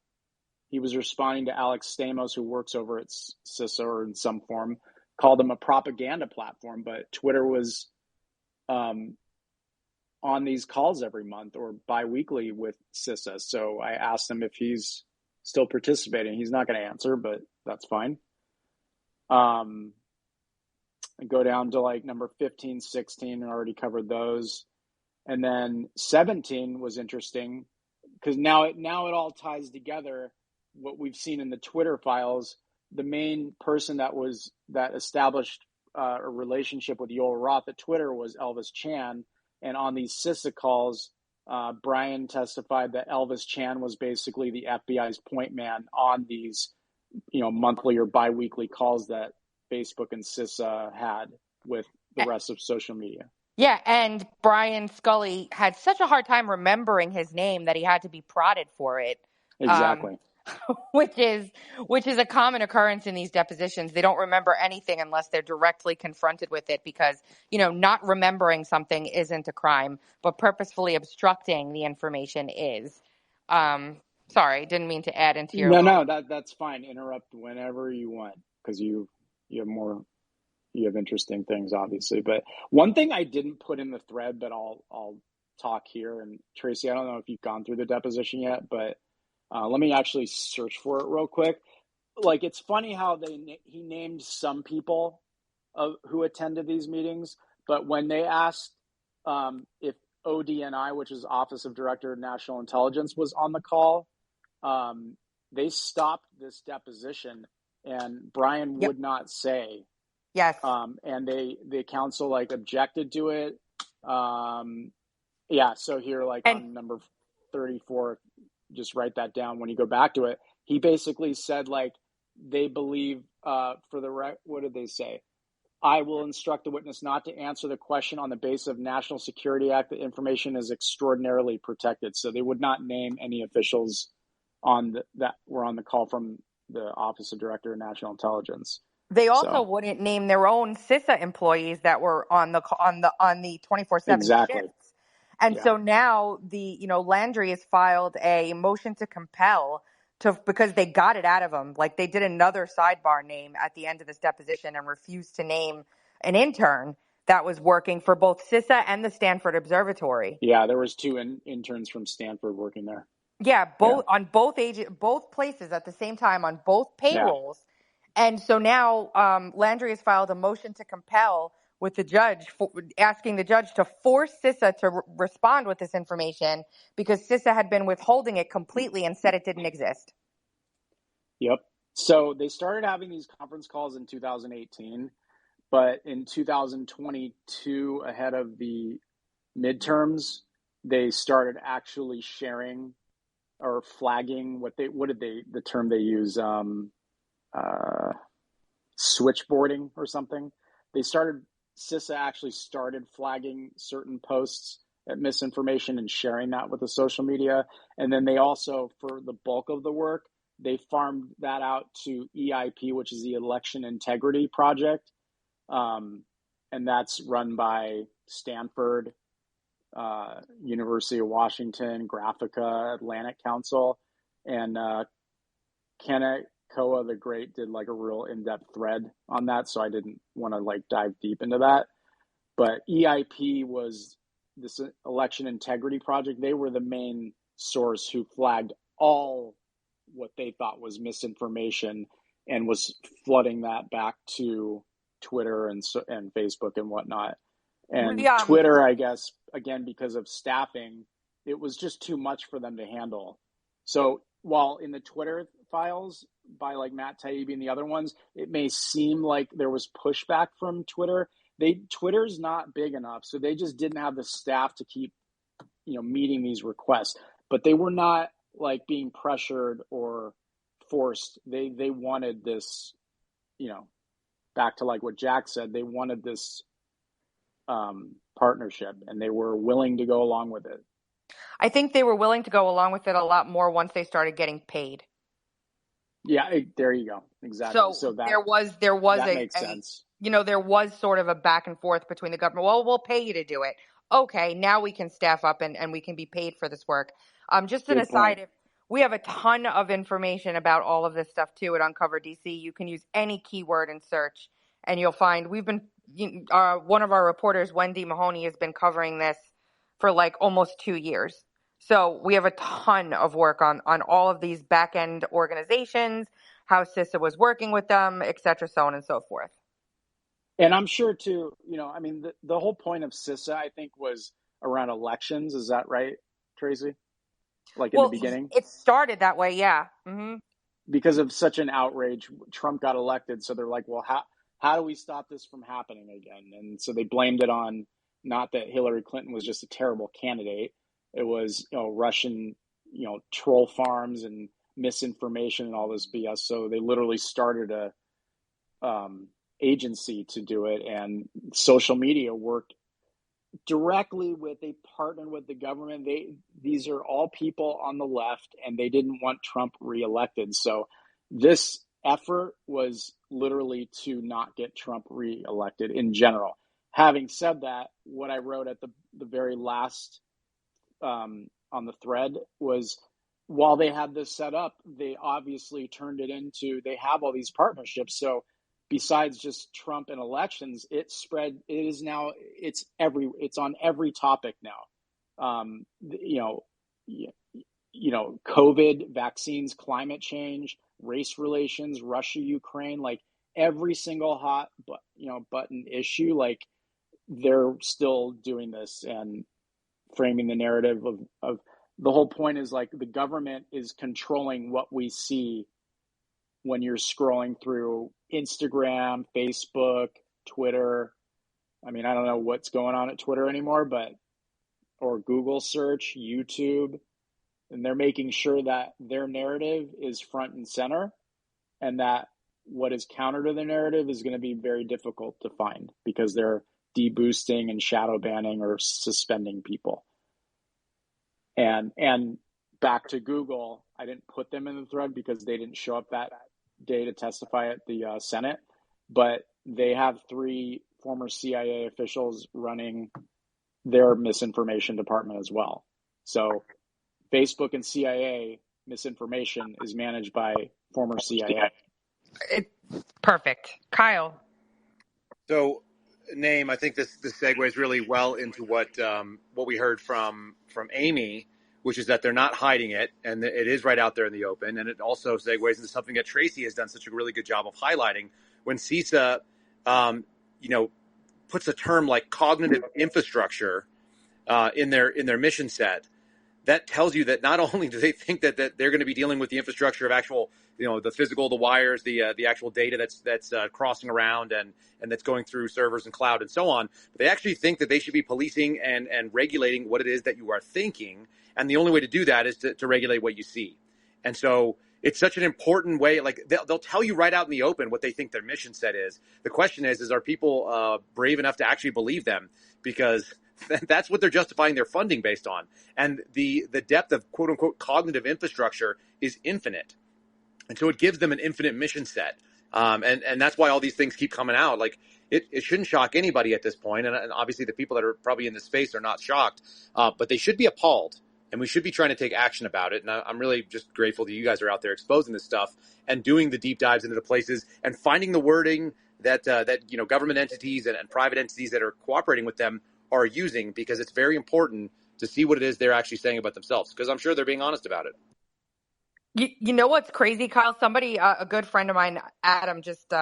he was responding to Alex Stamos, who works over at CISA or in some form, called him a propaganda platform, but Twitter was on these calls every month or bi-weekly with CISA. So I asked him if he's still participating. He's not going to answer, but that's fine. I go down to like number 15, 16, and already covered those. And then 17 was interesting because now it all ties together. What we've seen in the Twitter files, the main person that established a relationship with Yoel Roth at Twitter was Elvis Chan. And on these CISA calls, Brian testified that Elvis Chan was basically the FBI's point man on these, monthly or biweekly calls that Facebook and CISA had with the rest of social media. Yeah, and Brian Scully had such a hard time remembering his name that he had to be prodded for it. Exactly. Which is a common occurrence in these depositions. They don't remember anything unless they're directly confronted with it because, not remembering something isn't a crime, but purposefully obstructing the information is. Sorry, didn't mean to add into your... No, that's fine. Interrupt whenever you want because you have interesting things, obviously. But one thing I didn't put in the thread, but I'll talk here. And Tracy, I don't know if you've gone through the deposition yet, but let me actually search for it real quick. Like, it's funny how he named some people who attended these meetings, but when they asked if ODNI, which is Office of Director of National Intelligence, was on the call, they stopped this deposition, and Brian would not say. Yes. And the counsel objected to it. So here, on number 34, just write that down when you go back to it. He basically said they believe what did they say? I will instruct the witness not to answer the question on the basis of National Security Act. The information is extraordinarily protected. So they would not name any officials that were on the call from the Office of Director of National Intelligence. They also wouldn't name their own CISA employees that were on the 24/7 shifts. And so now Landry has filed a motion to compel because they got it out of him. Like, they did another sidebar name at the end of this deposition and refused to name an intern that was working for both CISA and the Stanford Observatory. Yeah, there was two interns from Stanford working there. Yeah, on both places at the same time on both payrolls. Yeah. And so now Landry has filed a motion to compel with the judge, asking the judge to force CISA to respond with this information because CISA had been withholding it completely and said it didn't exist. Yep. So they started having these conference calls in 2018. But in 2022, ahead of the midterms, they started actually sharing or flagging the term they use, switchboarding or something. CISA actually started flagging certain posts at misinformation and sharing that with the social media. And then they also, for the bulk of the work, they farmed that out to EIP, which is the Election Integrity Project. And that's run by Stanford, University of Washington, Graphica, Atlantic Council, and Kenneth Koa the Great did like a real in-depth thread on that, so I didn't want to like dive deep into that. But EIP was this Election Integrity Project. They were the main source who flagged all what they thought was misinformation and was flooding that back to Twitter and Facebook and whatnot. And Twitter, I guess, again, because of staffing, it was just too much for them to handle. So while in the Twitter files by like Matt Taibbi and the other ones, it may seem like there was pushback from Twitter. Twitter's not big enough, so they just didn't have the staff to keep, meeting these requests. But they were not like being pressured or forced. They wanted this, back to like what Jack said, they wanted this partnership, and they were willing to go along with it. I think they were willing to go along with it a lot more once they started getting paid. Yeah, there you go. Exactly. So that makes sense. There was sort of a back and forth between the government. Well, we'll pay you to do it. Okay, now we can staff up and we can be paid for this work. Just an aside, we have a ton of information about all of this stuff too at Uncover DC. You can use any keyword in search, and you'll find one of our reporters, Wendy Mahoney, has been covering this for like almost 2 years. So we have a ton of work on all of these back-end organizations, how CISA was working with them, et cetera, so on and so forth. And I'm sure too, the whole point of CISA, I think, was around elections. Is that right, Tracy? Like in the beginning? It started that way, yeah. Mm-hmm. Because of such an outrage, Trump got elected. So they're like, well, how do we stop this from happening again? And so they blamed it on, not that Hillary Clinton was just a terrible candidate. It was, Russian, troll farms and misinformation and all this BS. So they literally started a agency to do it, and social media worked directly they partnered with the government. These are all people on the left, and they didn't want Trump reelected. So this effort was literally to not get Trump reelected in general. Having said that, what I wrote at the very last on the thread was, while they had this set up, they obviously turned it into, they have all these partnerships. So besides just Trump and elections, it's on every topic now. COVID, vaccines, climate change, race relations, Russia, Ukraine, like every single hot button issue, like they're still doing this and framing the narrative of the whole point is like the government is controlling what we see when you're scrolling through Instagram, Facebook, Twitter. I mean, I don't know what's going on at Twitter anymore, or Google search, YouTube, and they're making sure that their narrative is front and center, and that what is counter to their narrative is going to be very difficult to find because they're deboosting and shadow banning or suspending people. And back to Google, I didn't put them in the thread because they didn't show up that day to testify at the Senate, but they have 3 former CIA officials running their misinformation department as well. So Facebook and CIA misinformation is managed by former CIA. Perfect. Kyle. So, Naeem, I think this segues really well into what we heard from Amy, which is that they're not hiding it, and it is right out there in the open. And it also segues into something that Tracy has done such a really good job of highlighting. When CISA, puts a term like cognitive infrastructure in their mission set, that tells you that not only do they think that they're going to be dealing with the infrastructure of actual, the physical, the wires, the actual data that's crossing around and that's going through servers and cloud and so on, but they actually think that they should be policing and regulating what it is that you are thinking. And the only way to do that is to regulate what you see. And so it's such an important way. Like they'll tell you right out in the open what they think their mission set is. The question is are people brave enough to actually believe them? Because that's what they're justifying their funding based on. And the depth of quote unquote cognitive infrastructure is infinite. And so it gives them an infinite mission set. And that's why all these things keep coming out. Like it shouldn't shock anybody at this point. And obviously the people that are probably in this space are not shocked, but they should be appalled. And we should be trying to take action about it. And I'm really just grateful that you guys are out there exposing this stuff and doing the deep dives into the places and finding the wording that government entities and private entities that are cooperating with them are using, because it's very important to see what it is they're actually saying about themselves, because I'm sure they're being honest about it. You know what's crazy, Kyle? Somebody, a good friend of mine, Adam, just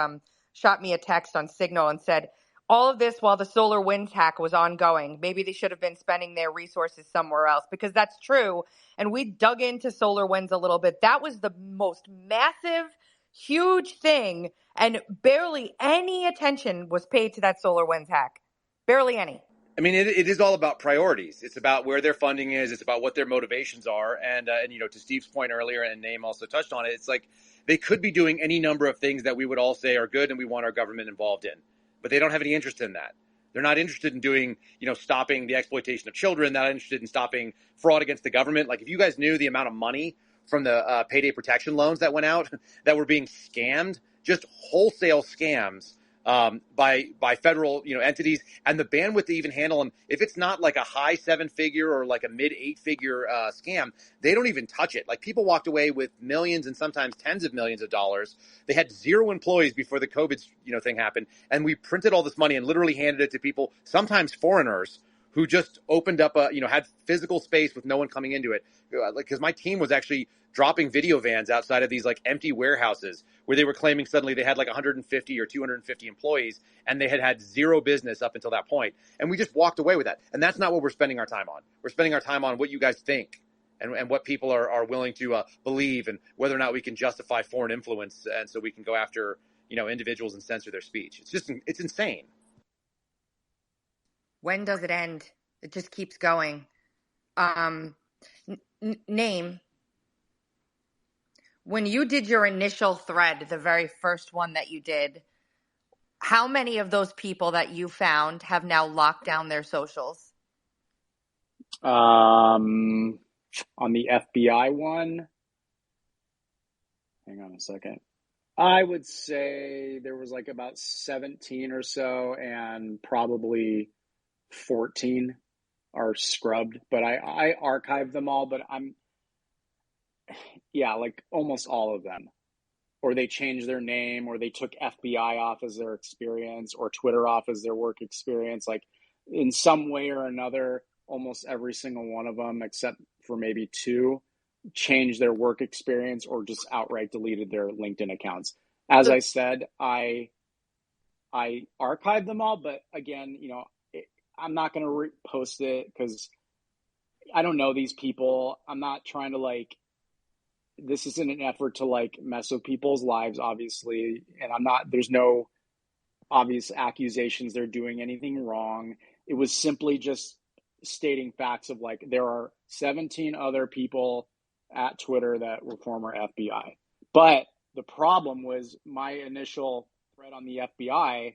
shot me a text on Signal and said, all of this while the SolarWinds hack was ongoing. Maybe they should have been spending their resources somewhere else, because that's true. And we dug into SolarWinds a little bit. That was the most massive, huge thing, and barely any attention was paid to that SolarWinds hack. Barely any. I mean, it is all about priorities. It's about where their funding is. It's about what their motivations are. And to Steve's point earlier, and Naeem also touched on it, it's like they could be doing any number of things that we would all say are good and we want our government involved in. But they don't have any interest in that. They're not interested in doing, stopping the exploitation of children, not interested in stopping fraud against the government. Like if you guys knew the amount of money from the payday protection loans that went out that were being scammed, just wholesale scams, by federal, entities, and the bandwidth to even handle them. If it's not like a high 7-figure or like a mid 8-figure scam, they don't even touch it. Like people walked away with millions and sometimes tens of millions of dollars. They had 0 employees before the COVID, thing happened. And we printed all this money and literally handed it to people, sometimes foreigners, who just opened up had physical space with no one coming into it. Because my team was actually dropping video vans outside of these like empty warehouses where they were claiming suddenly they had like 150 or 250 employees and they had 0 business up until that point. And we just walked away with that. And that's not what we're spending our time on. We're spending our time on what you guys think and what people are willing to believe, and whether or not we can justify foreign influence. And so we can go after, individuals and censor their speech. It's insane. When does it end? It just keeps going. Naeem, when you did your initial thread, the very first one that you did, how many of those people that you found have now locked down their socials? On the FBI one, hang on a second. I would say there was like about 17 or so, and probably 14 are scrubbed, but I archived them all, but like almost all of them, or they changed their name, or they took FBI off as their experience, or Twitter off as their work experience. Like in some way or another, almost every single one of them, except for maybe 2, changed their work experience or just outright deleted their LinkedIn accounts. As I said, I archived them all, but again, I'm not going to post it because I don't know these people. I'm not trying to this isn't an effort to mess with people's lives, obviously. And there's no obvious accusations they're doing anything wrong. It was simply just stating facts of there are 17 other people at Twitter that were former FBI. But the problem was my initial thread on the FBI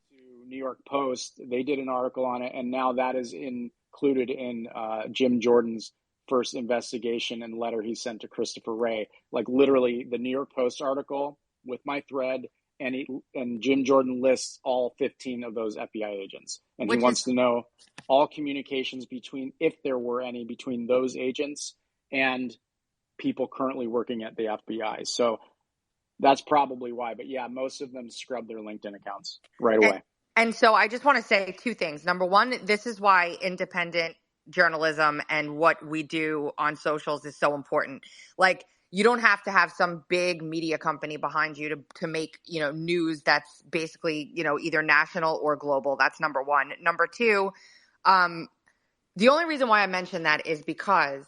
to New York Post. They did an article on it, and now that is included in Jim Jordan's first investigation and letter he sent to Christopher Wray. Literally, the New York Post article with my thread, and Jim Jordan lists all 15 of those FBI agents, and he wants to know all communications if there were any, between those agents and people currently working at the FBI. So that's probably why. But yeah, most of them scrub their LinkedIn accounts right away. And so I just want to say 2 things. Number one, this is why independent journalism and what we do on socials is so important. You don't have to have some big media company behind you to make, news that's basically, either national or global. That's number one. Number two, The only reason why I mentioned that is because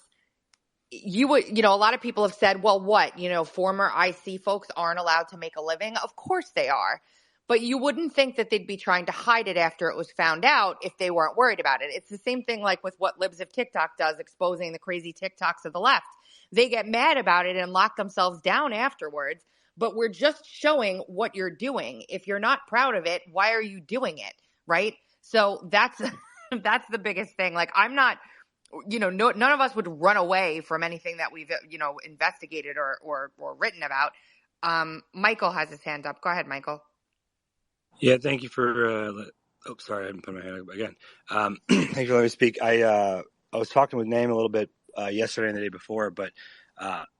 a lot of people have said, well, what, former IC folks aren't allowed to make a living. Of course they are. But you wouldn't think that they'd be trying to hide it after it was found out if they weren't worried about it. It's the same thing like with what Libs of TikTok does, exposing the crazy TikToks of the left. They get mad about it and lock themselves down afterwards. But we're just showing what you're doing. If you're not proud of it, why are you doing it? Right? So that's the biggest thing. Like, I'm not, none of us would run away from anything that we've, investigated or written about. Michael has his hand up. Go ahead, Michael. Yeah, thank you for. Sorry, I haven't put my hand up again. Thank you for letting me speak. I was talking with Naeem a little bit yesterday and the day before, but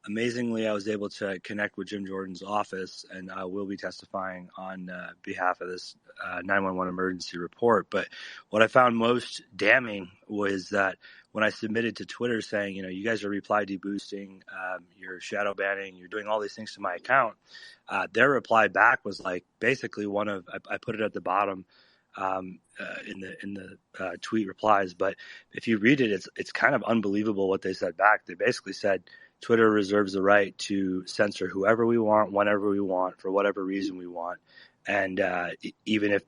amazingly, I was able to connect with Jim Jordan's office, and I will be testifying on behalf of this 911 emergency report. But what I found most damning was that when I submitted to Twitter saying, you guys are reply deboosting, you're shadow banning, you're doing all these things to my account, their reply back was like basically I put it at the bottom in the tweet replies, but if you read it, it's kind of unbelievable what they said back. They basically said Twitter reserves the right to censor whoever we want, whenever we want, for whatever reason we want, and even if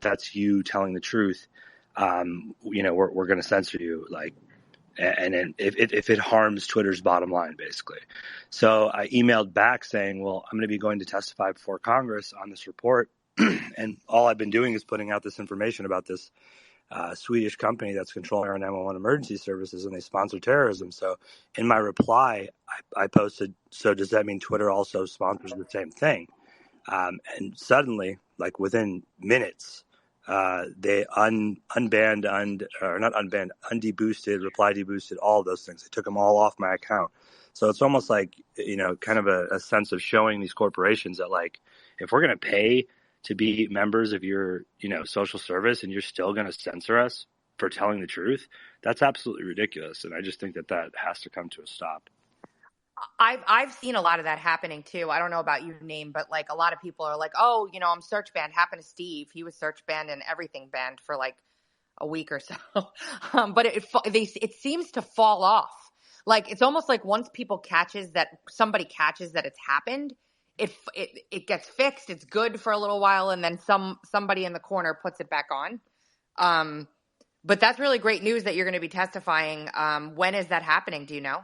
that's you telling the truth, we're going to censor you, like. And if it harms Twitter's bottom line, basically. So I emailed back saying, well, I'm going to be going to testify before Congress on this report. And all I've been doing is putting out this information about this Swedish company that's controlling our 911 emergency services, and they sponsor terrorism. So in my reply, I posted, so does that mean Twitter also sponsors the same thing? And suddenly, like within minutes, they undeboosted, reply deboosted, all of those things. They took them all off my account. So it's almost like, kind of a sense of showing these corporations that, like, if we're going to pay to be members of your, social service and you're still going to censor us for telling the truth, that's absolutely ridiculous. And I just think that has to come to a stop. I've seen a lot of that happening too. I don't know about you, Naeem, but like a lot of people are like, oh, I'm search banned. Happened to Steve. He was search banned and everything banned for like a week or so. But it seems to fall off. Like, it's almost like once somebody catches that it's happened, it gets fixed. It's good for a little while, and then somebody in the corner puts it back on. But that's really great news that you're going to be testifying. When is that happening? Do you know?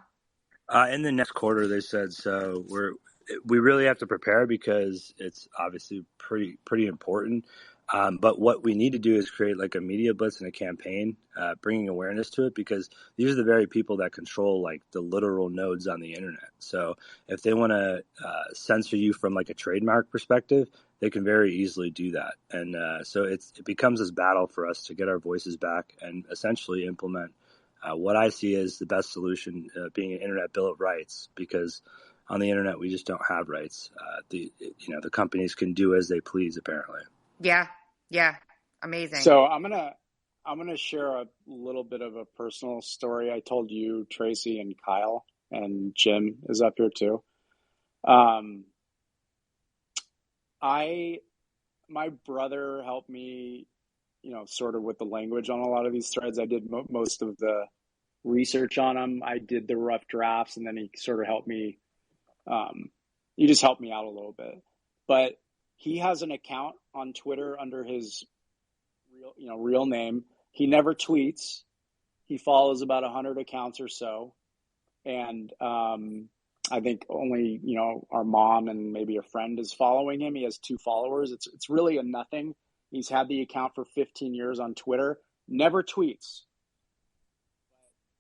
In the next quarter, they said. So we really have to prepare because it's obviously pretty important. But what we need to do is create like a media blitz and a campaign, bringing awareness to it, because these are the very people that control like the literal nodes on the internet. So if they want to censor you from like a trademark perspective, they can very easily do that. And so it becomes this battle for us to get our voices back and essentially implement what I see as the best solution, being an internet bill of rights, because on the internet we just don't have rights. The companies can do as they please, apparently. Yeah. Amazing. So I'm gonna share a little bit of a personal story. I told you, Tracy, and Kyle, and Jim is up here too. My brother helped me, sort of with the language on a lot of these threads. I did most of the research on them. I did the rough drafts, and then he sort of helped me. He just helped me out a little bit. But he has an account on Twitter under his real name. He never tweets. He follows about 100 accounts or so, and I think only our mom and maybe a friend is following him. He has 2 followers. It's really a nothing. He's had the account for 15 years on Twitter. Never tweets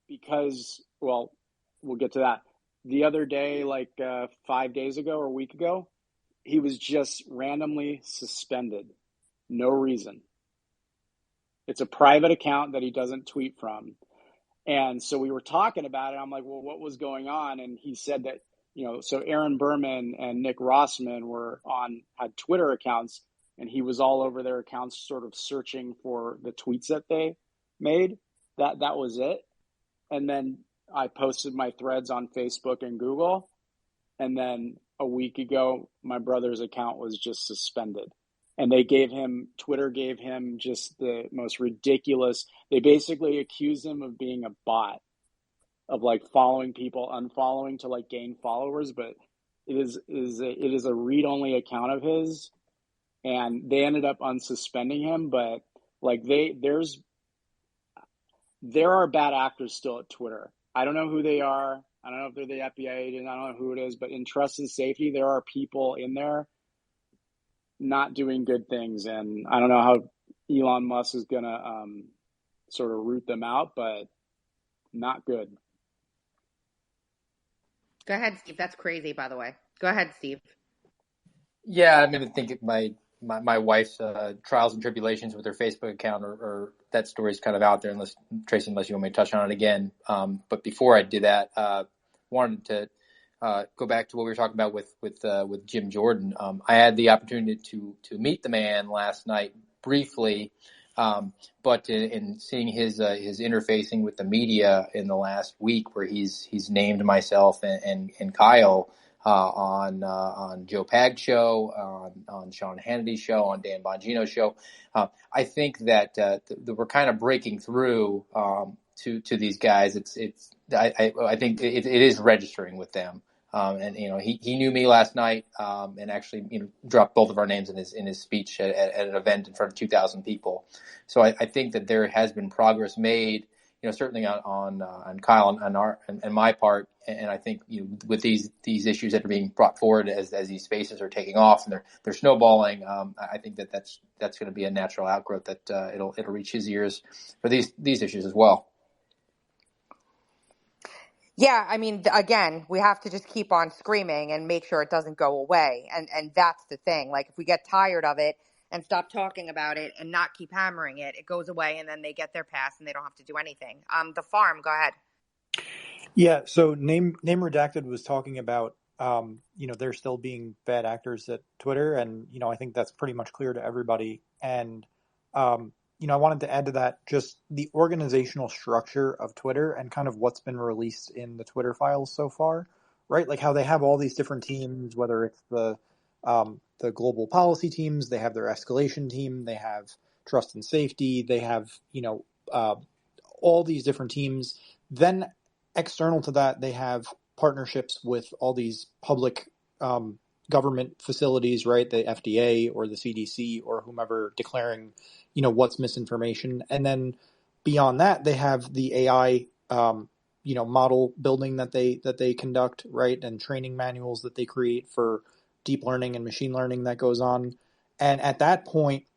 because, well, we'll get to that. The other day, like 5 days ago or a week ago, he was just randomly suspended. No reason. It's a private account that he doesn't tweet from. And so we were talking about it. I'm like, well, what was going on? And he said that, so Aaron Berman and Nick Rossman had Twitter accounts, and he was all over their accounts sort of searching for the tweets that they made. That was it. And then I posted my threads on Facebook and Google. And then a week ago, my brother's account was just suspended. And Twitter gave him just the most ridiculous. They basically accused him of being a bot, of like following people, unfollowing to like gain followers, but it is a read-only account of his, and they ended up unsuspending him. But like there are bad actors still at Twitter. I don't know who they are. I don't know if they're the FBI agent. I don't know who it is, but in trust and safety, there are people in there not doing good things, and I don't know how Elon Musk is gonna sort of root them out, but not good. Go ahead, Steve. That's crazy, by the way. Go ahead, Steve. Yeah, I mean, I think my wife's trials and tribulations with her Facebook account, or that story's kind of out there. Tracy, unless you want me to touch on it again. But before I do that, wanted to go back to what we were talking about with Jim Jordan. I had the opportunity to meet the man last night briefly, but in seeing his interfacing with the media in the last week, where he's named myself and Kyle on Joe Pag's show, on Sean Hannity's show, on Dan Bongino's show, I think that we're kind of breaking through to these guys. I think it is registering with them. And he knew me last night, and actually dropped both of our names in his speech at an event in front of 2,000 people. So I think that there has been progress made, certainly on Kyle and my part, and I think with these issues that are being brought forward as these spaces are taking off and they're snowballing, I think that's going to be a natural outgrowth that it'll reach his ears for these issues as well. Yeah, I mean, again, we have to just keep on screaming and make sure it doesn't go away. And that's the thing. Like, if we get tired of it and stop talking about it and not keep hammering it, it goes away, and then they get their pass and they don't have to do anything. The farm, go ahead. Yeah, so Name Redacted was talking about, there still being bad actors at Twitter, and, I think that's pretty much clear to everybody. And, I wanted to add to that just the organizational structure of Twitter and kind of what's been released in the Twitter files so far, right? Like how they have all these different teams, whether it's the global policy teams, they have their escalation team, they have trust and safety, they have, all these different teams. Then external to that, they have partnerships with all these public government facilities, right? The FDA or the CDC or whomever declaring, what's misinformation. And then beyond that, they have the AI, model building that they conduct, right? And training manuals that they create for deep learning and machine learning that goes on. And at that point,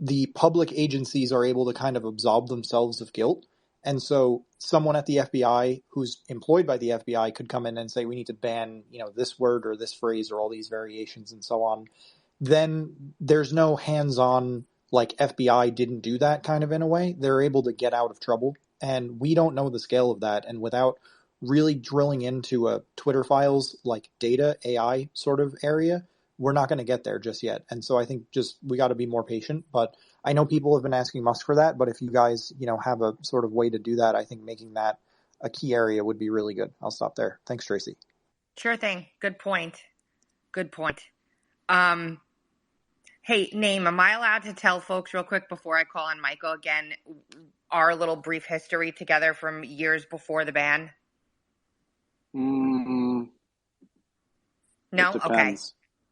the public agencies are able to kind of absolve themselves of guilt. And so someone at the FBI who's employed by the FBI could come in and say, we need to ban, this word or this phrase or all these variations and so on. Then there's no hands-on, like FBI didn't do that kind of in a way. They're able to get out of trouble. And we don't know the scale of that. And without really drilling into a Twitter files, like data AI sort of area, we're not going to get there just yet. And so I think we got to be more patient. But I know people have been asking Musk for that. But if you guys, have a sort of way to do that, I think making that a key area would be really good. I'll stop there. Thanks, Tracy. Sure thing. Good point. Hey, Name, am I allowed to tell folks real quick before I call on Michael again our little brief history together from years before the ban? No? Okay.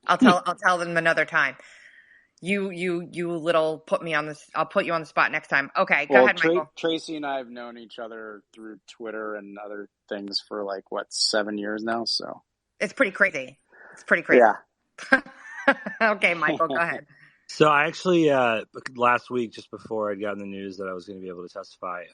I'll tell them another time. You little put me on this. I'll put you on the spot next time. Okay, go ahead, Michael. Tracy and I have known each other through Twitter and other things for 7 years now. So it's pretty crazy. Yeah. Okay, Michael, go ahead. So I actually, last week, just before I'd gotten the news that I was going to be able to testify,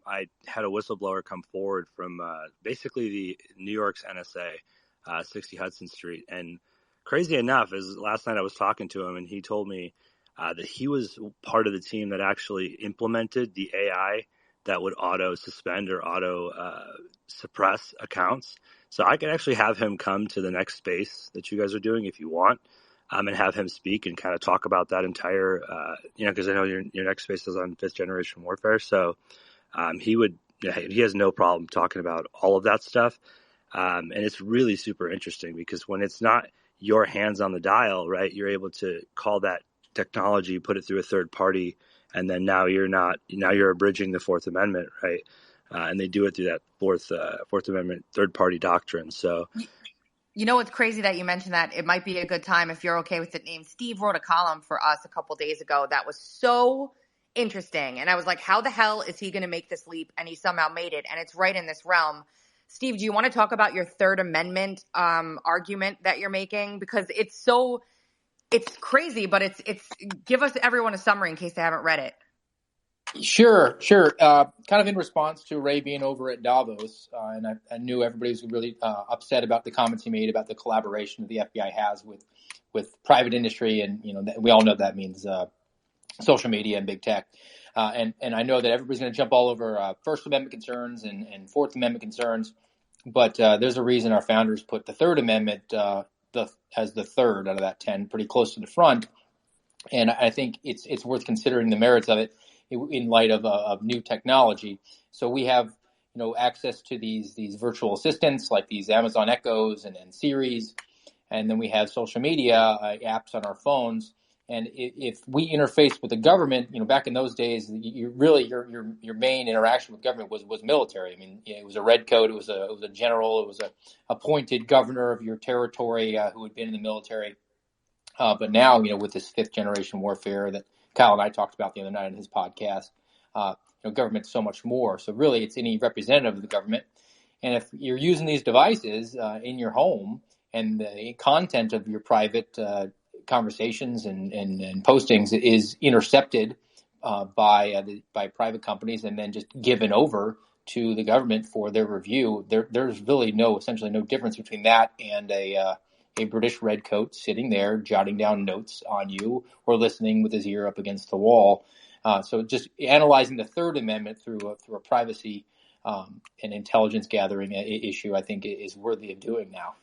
I had a whistleblower come forward from basically the New York's NSA, 60 Hudson Street. And crazy enough, is last night I was talking to him and he told me that he was part of the team that actually implemented the AI that would auto suspend or auto suppress accounts. So I could actually have him come to the next space that you guys are doing if you want. And have him speak and kind of talk about that entire, because I know your next space is on 5th generation warfare. So he has no problem talking about all of that stuff. And it's really super interesting because when it's not your hands on the dial, right, you're able to call that technology, put it through a third party, and then now you're abridging the Fourth Amendment, right? And they do it through that Fourth Amendment third party doctrine. So, you know what's crazy that you mentioned that? It might be a good time if you're okay with the name. Steve wrote a column for us a couple days ago that was so interesting, and I was like, how the hell is he going to make this leap? And he somehow made it, and it's right in this realm. Steve, do you want to talk about your Third Amendment argument that you're making? Because it's crazy, but it's give us everyone a summary in case they haven't read it. Sure. Kind of in response to Ray being over at Davos, and I knew everybody was really upset about the comments he made about the collaboration that the FBI has with private industry, and we all know that means social media and big tech. And I know that everybody's going to jump all over First Amendment concerns and Fourth Amendment concerns, but there's a reason our founders put the Third Amendment as the third out of that 10, pretty close to the front. And I think it's worth considering the merits of it in light of new technology. So we have access to these virtual assistants like these Amazon Echoes and Siris, and then we have social media apps on our phones. And if we interface with the government, back in those days, your main interaction with government was military. I mean, it was a red coat, it was a general, it was a appointed governor of your territory who had been in the military. But now, with this fifth generation warfare that Kyle and I talked about the other night on his podcast, government's so much more. So really, it's any representative of the government. And if you're using these devices in your home and the content of your private conversations and postings is intercepted by private companies and then just given over to the government for their review, there's really essentially no difference between that and a British redcoat sitting there jotting down notes on you or listening with his ear up against the wall. So just analyzing the Third Amendment through a privacy and intelligence gathering issue, I think is worthy of doing now.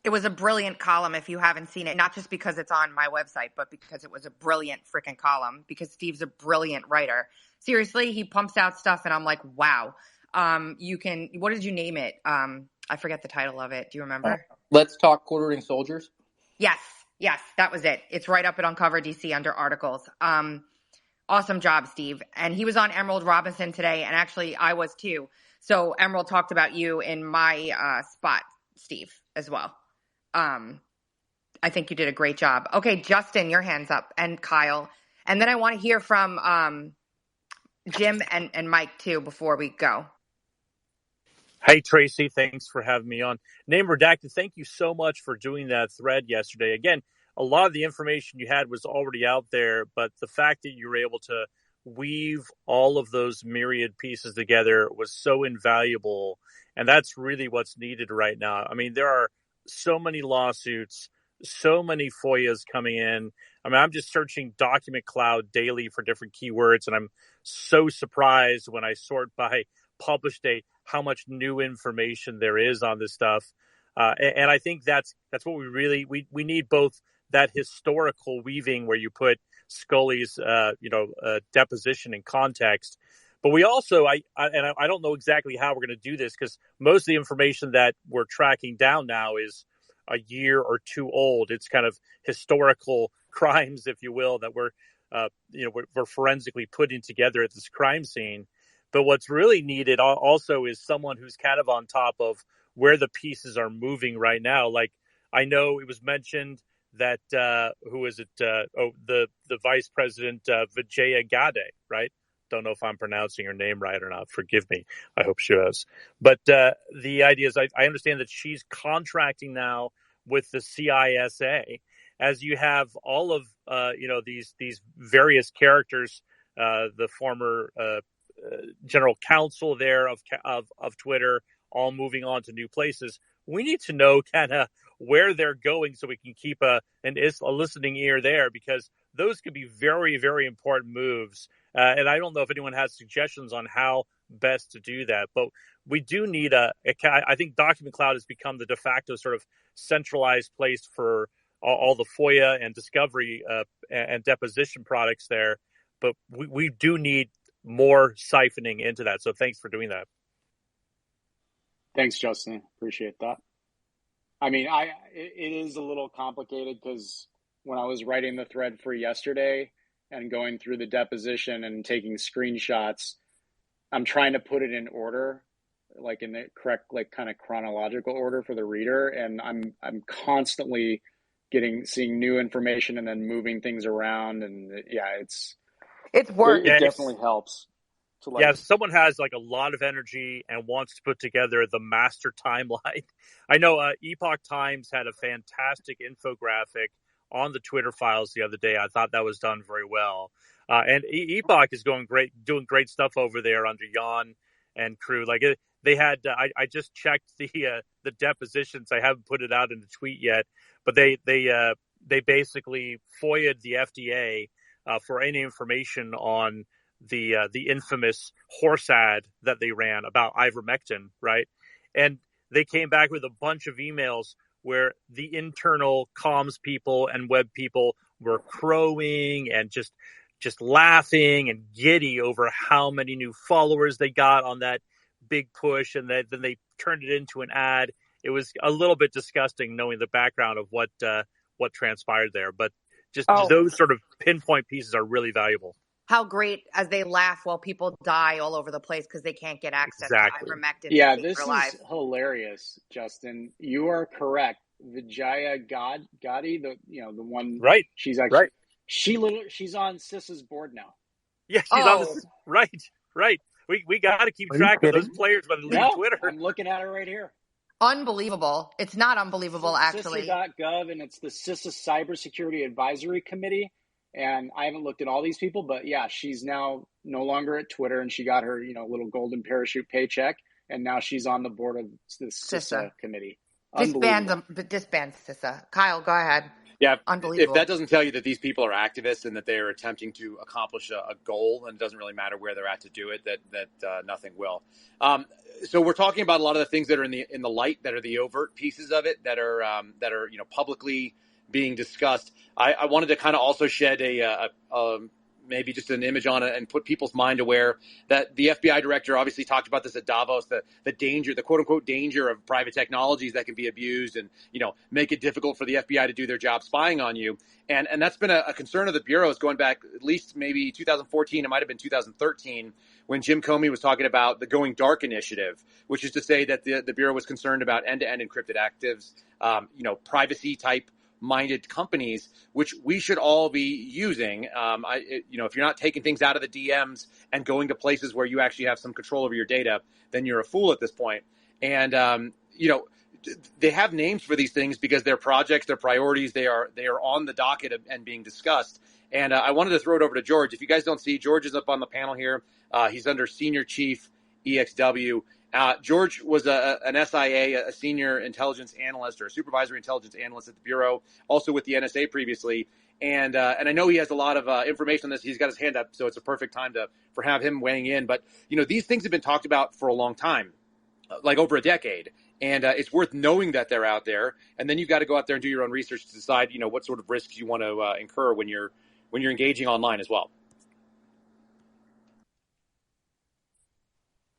It was a brilliant column if you haven't seen it, not just because it's on my website, but because it was a brilliant freaking column, because Steve's a brilliant writer. Seriously, he pumps out stuff and I'm like, wow. What did you name it? I forget the title of it. Do you remember? Let's Talk Quartering Soldiers. Yes, that was it. It's right up at Uncover DC under articles. Awesome job, Steve. And he was on Emerald Robinson today, and actually I was too. So Emerald talked about you in my spot, Steve, as well. I think you did a great job. Okay, Justin, your hand's up, and Kyle. And then I want to hear from Jim and Mike too before we go. Hey, Tracy, thanks for having me on. Name Redacted, thank you so much for doing that thread yesterday. Again, a lot of the information you had was already out there, but the fact that you were able to weave all of those myriad pieces together was so invaluable, and that's really what's needed right now. I mean, there are so many lawsuits, so many FOIAs coming in. I mean, I'm just searching Document Cloud daily for different keywords, and I'm so surprised when I sort by published date how much new information there is on this stuff. And I think that's what we need, both that historical weaving where you put Scully's deposition in context, but we also I don't know exactly how we're going to do this, because most of the information that we're tracking down now is a year or two old. It's kind of historical crimes, if you will, that we're forensically putting together at this crime scene. But what's really needed also is someone who's kind of on top of where the pieces are moving right now. Like, I know it was mentioned that who is it? The vice president Vijaya Gade, right? Don't know if I'm pronouncing her name right or not. Forgive me. I hope she is. But the idea is, I understand that she's contracting now with the CISA, as you have all of these various characters, the former general counsel there of Twitter, all moving on to new places. We need to know kind of where they're going so we can keep a listening ear there, because those could be very, very important moves. And I don't know if anyone has suggestions on how best to do that, but we do need I think Document Cloud has become the de facto sort of centralized place for all the FOIA and discovery and deposition products there. But we do need more siphoning into that. So thanks for doing that. Thanks, Justin. Appreciate that. I mean, it is a little complicated because, when I was writing the thread for yesterday and going through the deposition and taking screenshots, I'm trying to put it in order, like in the correct, like kind of chronological order for the reader. And I'm constantly seeing new information and then moving things around. And it's it work. definitely helps. If someone has like a lot of energy and wants to put together the master timeline, I know Epoch Times had a fantastic infographic on the Twitter files the other day. I thought that was done very well. And Epoch is doing great stuff over there under Jan and crew. Like they had, I just checked the depositions. I haven't put it out in the tweet yet, but they basically FOIA'd the FDA for any information on the infamous horse ad that they ran about ivermectin, right? And they came back with a bunch of emails where the internal comms people and web people were crowing and just laughing and giddy over how many new followers they got on that big push, and then they turned it into an ad. It was a little bit disgusting knowing the background of what transpired there, but just those sort of pinpoint pieces are really valuable. How great as they laugh while people die all over the place because they can't get access to ivermectin. Yeah, this is hilarious, Justin. You are correct. Vijaya Gotti, the one, right? She's actually she's on CISA's board now. Yeah, she's on the right. We got to keep track of those players when they leave Twitter. I'm looking at it right here. Unbelievable. It's not unbelievable, actually. CISA.gov, and it's the CISA Cybersecurity Advisory Committee. And I haven't looked at all these people, but yeah, she's now no longer at Twitter, and she got her, little golden parachute paycheck, and now she's on the board of the CISA committee. Disband CISA. Kyle, go ahead. Yeah, unbelievable. If that doesn't tell you that these people are activists and that they are attempting to accomplish a goal, and it doesn't really matter where they're at to do it, that nothing will. So we're talking about a lot of the things that are in the light, that are the overt pieces of it, that are publicly being discussed. I wanted to kind of also shed maybe just an image on it and put people's mind aware that the FBI director obviously talked about this at Davos, the danger, the quote unquote danger of private technologies that can be abused and, make it difficult for the FBI to do their job spying on you. And that's been a concern of the bureaus going back at least maybe 2014. It might have been 2013 when Jim Comey was talking about the Going Dark initiative, which is to say that the bureau was concerned about end-to-end encrypted actives, privacy type minded companies, which we should all be using. If you're not taking things out of the DMs and going to places where you actually have some control over your data, then you're a fool at this point. And, they have names for these things because they're projects, they're priorities, they are on the docket and being discussed. And I wanted to throw it over to George. If you guys don't see, George is up on the panel here. He's under Senior Chief EXW. George was an SIA, a senior intelligence analyst or a supervisory intelligence analyst at the Bureau, also with the NSA previously. And I know he has a lot of information on this. He's got his hand up, so it's a perfect time for him weighing in. But, these things have been talked about for a long time, like over a decade. And it's worth knowing that they're out there. And then you've got to go out there and do your own research to decide, what sort of risks you want to incur when you're engaging online as well.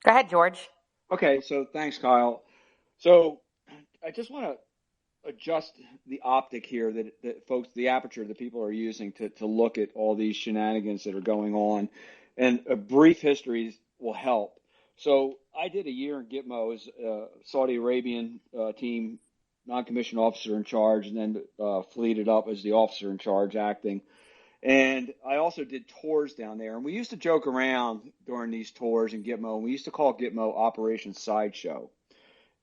Go ahead, George. Okay, so thanks, Kyle. So I just want to adjust the optic here that folks, the aperture that people are using to look at all these shenanigans that are going on. And a brief history will help. So I did a year in Gitmo as a Saudi Arabian team, non-commissioned officer in charge, and then fleeted up as the officer in charge acting. And I also did tours down there. And we used to joke around during these tours in Gitmo, and we used to call Gitmo Operation Sideshow,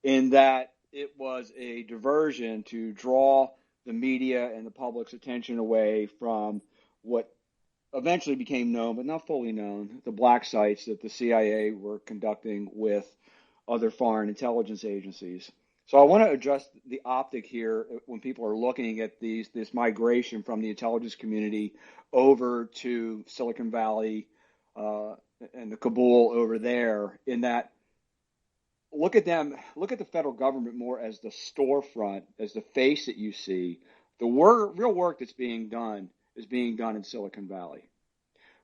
in that it was a diversion to draw the media and the public's attention away from what eventually became known, but not fully known, the black sites that the CIA were conducting with other foreign intelligence agencies. So I want to adjust the optic here when people are looking at this migration from the intelligence community over to Silicon Valley and the Kabul over there, in that look at the federal government more as the storefront, as the face that you see. The real work that's being done is being done in Silicon Valley.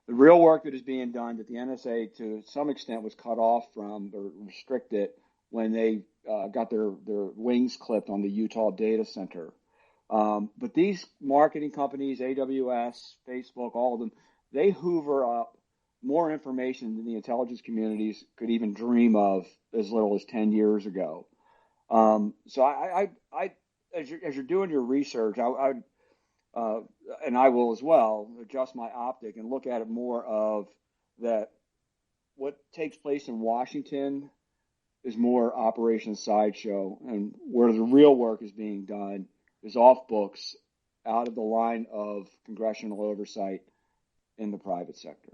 The real work that is being done that the NSA to some extent was cut off from or restricted when they got their wings clipped on the Utah data center. But these marketing companies, AWS, Facebook, all of them, they hoover up more information than the intelligence communities could even dream of as little as 10 years ago. So as you're doing your research, and I will as well, adjust my optic and look at it more of that what takes place in Washington is more Operation Sideshow, and where the real work is being done is off books, out of the line of congressional oversight in the private sector.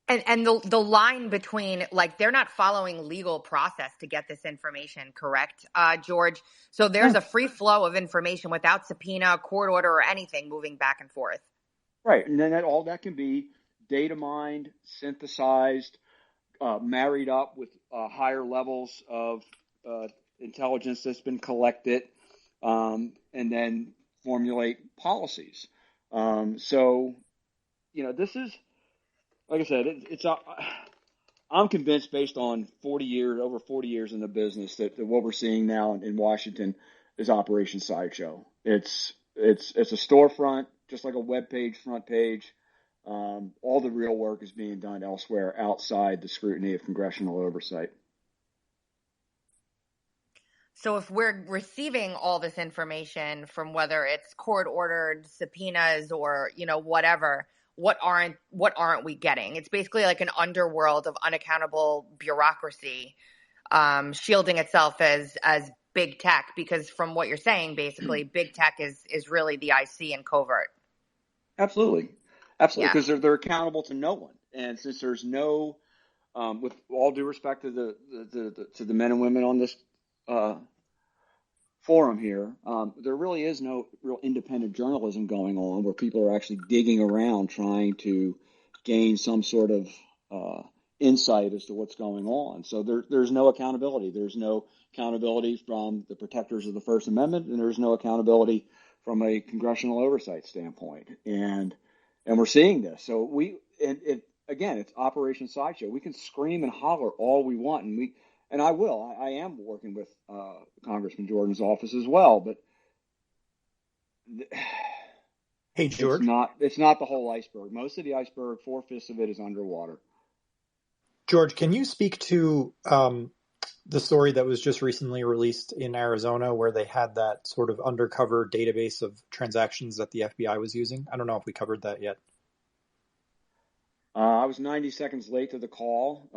And the line between, like, they're not following legal process to get this information, correct, George? So there's a free flow of information without subpoena, court order, or anything moving back and forth. Right, and then all that can be data mined, synthesized, married up with higher levels of intelligence that's been collected, and then formulate policies. So, this is, like I said, I'm convinced based on over 40 years in the business that what we're seeing now in Washington is Operation Sideshow. It's a storefront, just like a web page, front page. All the real work is being done elsewhere outside the scrutiny of congressional oversight. So if we're receiving all this information from whether it's court ordered subpoenas or, whatever, what aren't we getting? It's basically like an underworld of unaccountable bureaucracy, shielding itself as big tech, because from what you're saying, basically big tech is really the IC and covert. Absolutely. Because they're accountable to no one. And since there's no, with all due respect to the men and women on this forum here, there really is no real independent journalism going on where people are actually digging around trying to gain some sort of insight as to what's going on. So there's no accountability. There's no accountability from the protectors of the First Amendment, and there's no accountability from a congressional oversight standpoint. And we're seeing this. So it's Operation Sideshow. We can scream and holler all we want, and I will. I am working with Congressman Jordan's office as well, but hey, George, it's not the whole iceberg. Most of the iceberg, 4/5 of it is underwater. George, can you speak to the story that was just recently released in Arizona where they had that sort of undercover database of transactions that the FBI was using? I don't know if we covered that yet. I was 90 seconds late to the call,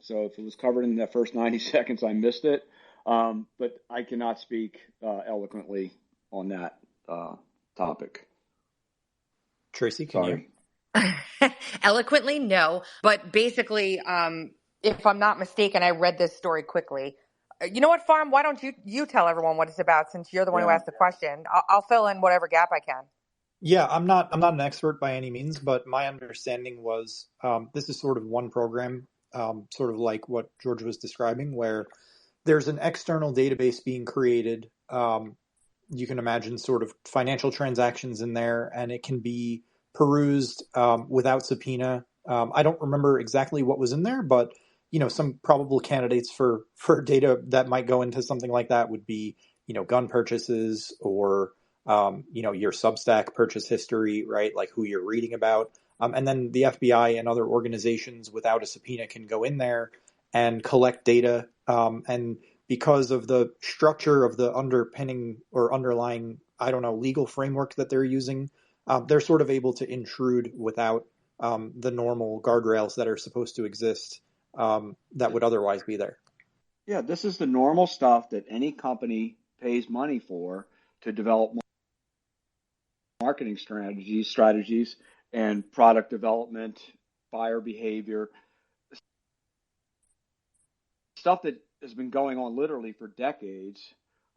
so if it was covered in that first 90 seconds, I missed it. But I cannot speak eloquently on that topic. Tracy, can you? Eloquently, no. But basically, if I'm not mistaken, I read this story quickly. You know what, Farm? Why don't you tell everyone what it's about, since you're the one who asked the question? I'll fill in whatever gap I can. Yeah, I'm not an expert by any means, but my understanding was this is sort of one program, sort of like what George was describing, where there's an external database being created. You can imagine sort of financial transactions in there, and it can be perused without subpoena. I don't remember exactly what was in there, but some probable candidates for data that might go into something like that would be gun purchases or your Substack purchase history, right? Like who you're reading about. And then the FBI and other organizations without a subpoena can go in there and collect data. And because of the structure of the underpinning or underlying, legal framework that they're using, they're sort of able to intrude without the normal guardrails that are supposed to exist that would otherwise be there. Yeah, this is the normal stuff that any company pays money for to develop marketing strategies and product development, buyer behavior, stuff that has been going on literally for decades.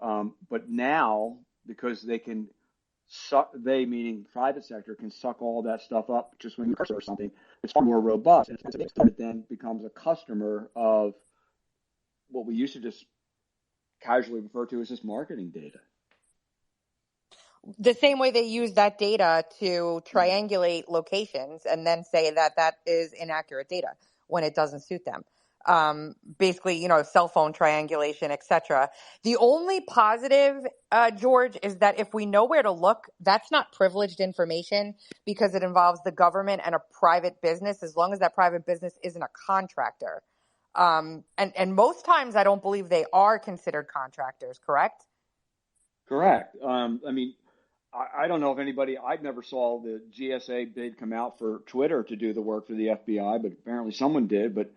But now, because they can meaning private sector, can suck all that stuff up just when you or something, it's far more robust. And it then becomes a customer of what we used to just casually refer to as just marketing data. The same way they use that data to triangulate locations and then say that is inaccurate data when it doesn't suit them. basically, cell phone triangulation, etc. The only positive, George, is that if we know where to look, that's not privileged information because it involves the government and a private business, as long as that private business isn't a contractor. And most times I don't believe they are considered contractors, correct? Correct. I don't know if I never saw the GSA bid come out for Twitter to do the work for the FBI, but apparently someone did. But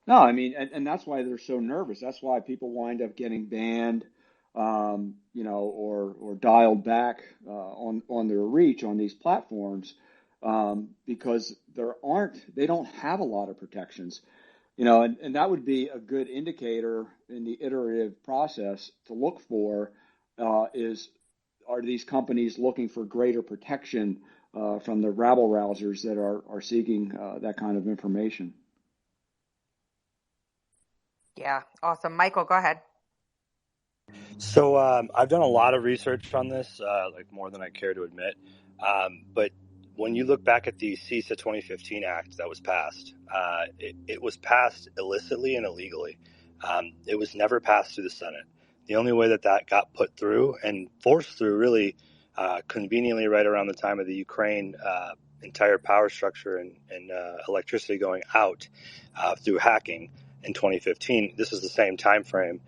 no, and that's why they're so nervous. That's why people wind up getting banned, or dialed back on their reach on these platforms, because they don't have a lot of protections. And that would be a good indicator in the iterative process to look for, are these companies looking for greater protection from the rabble rousers that are seeking that kind of information? Yeah, awesome. Michael, go ahead. So I've done a lot of research on this, like more than I care to admit. But when you look back at the CISA 2015 Act that was passed, it was passed illicitly and illegally. It was never passed through the Senate. The only way that got put through and forced through really conveniently right around the time of the Ukraine entire power structure and electricity going out through hacking in 2015. This is the same time frame,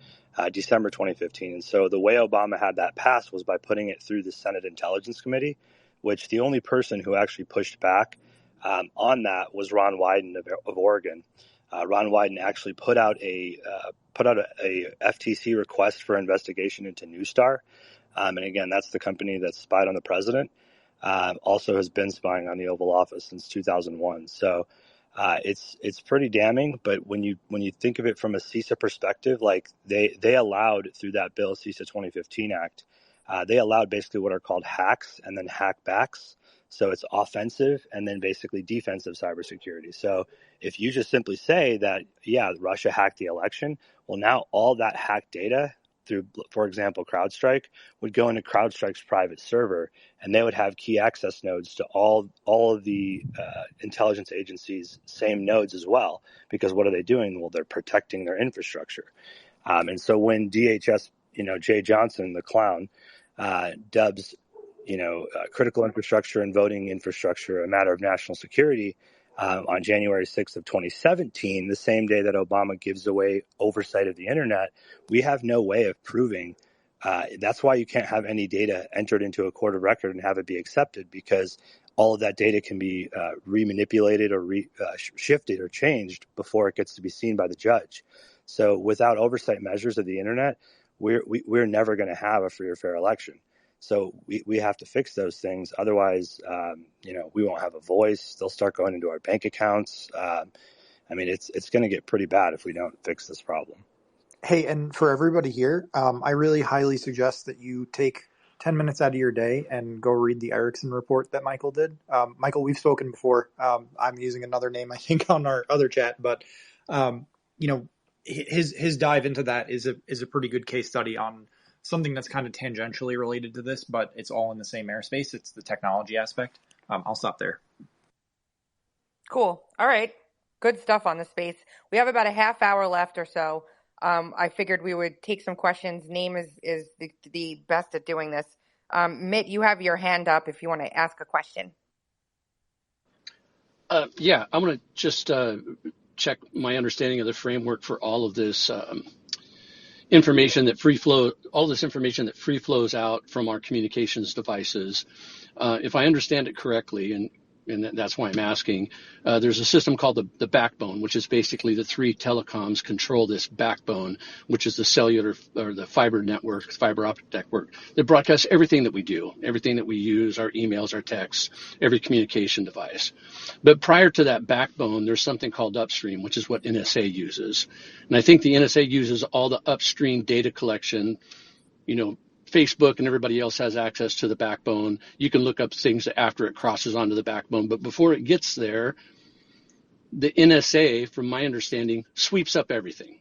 December 2015. And so the way Obama had that passed was by putting it through the Senate Intelligence Committee, which the only person who actually pushed back on that was Ron Wyden of Oregon. Ron Wyden actually put out a FTC request for investigation into Newstar. And again, that's the company that spied on the president. Also has been spying on the Oval Office since 2001. So it's pretty damning. But when you think of it from a CISA perspective, like they allowed through that bill, CISA 2015 Act, they allowed basically what are called hacks and then hackbacks. So it's offensive and then basically defensive cybersecurity. So if you just simply say that, yeah, Russia hacked the election, well, now all that hacked data through, for example, CrowdStrike would go into CrowdStrike's private server, and they would have key access nodes to all of the intelligence agencies' same nodes as well. Because what are they doing? Well, they're protecting their infrastructure. And so when DHS, Jay Johnson, the clown, dubs critical infrastructure and voting infrastructure a matter of national security on January 6th of 2017, the same day that Obama gives away oversight of the internet, we have no way of proving. That's why you can't have any data entered into a court of record and have it be accepted, because all of that data can be remanipulated or shifted or changed before it gets to be seen by the judge. So without oversight measures of the internet, we're never going to have a free or fair election. So we have to fix those things. Otherwise, we won't have a voice. They'll start going into our bank accounts. It's going to get pretty bad if we don't fix this problem. Hey, and for everybody here, I really highly suggest that you take 10 minutes out of your day and go read the Erickson report that Michael did. Michael, we've spoken before. I'm using another name, I think, on our other chat, but his dive into that is a pretty good case study on something that's kind of tangentially related to this, but it's all in the same airspace. It's the technology aspect. I'll stop there. Cool. All right. Good stuff on the space. We have about a half hour left or so. I figured we would take some questions. Name is the best at doing this. Mitt, you have your hand up if you want to ask a question. Yeah, I'm going to just check my understanding of the framework for all of this information that free flows out from our communications devices. If I understand it correctly, and that's why I'm asking, there's a system called the backbone, which is basically the three telecoms control this backbone, which is the cellular or the fiber optic network that broadcasts everything that we do, everything that we use, our emails, our texts, every communication device. But prior to that backbone, there's something called upstream, which is what NSA uses. And I think the NSA uses all the upstream data collection, Facebook and everybody else has access to the backbone. You can look up things after it crosses onto the backbone. But before it gets there, the NSA, from my understanding, sweeps up everything.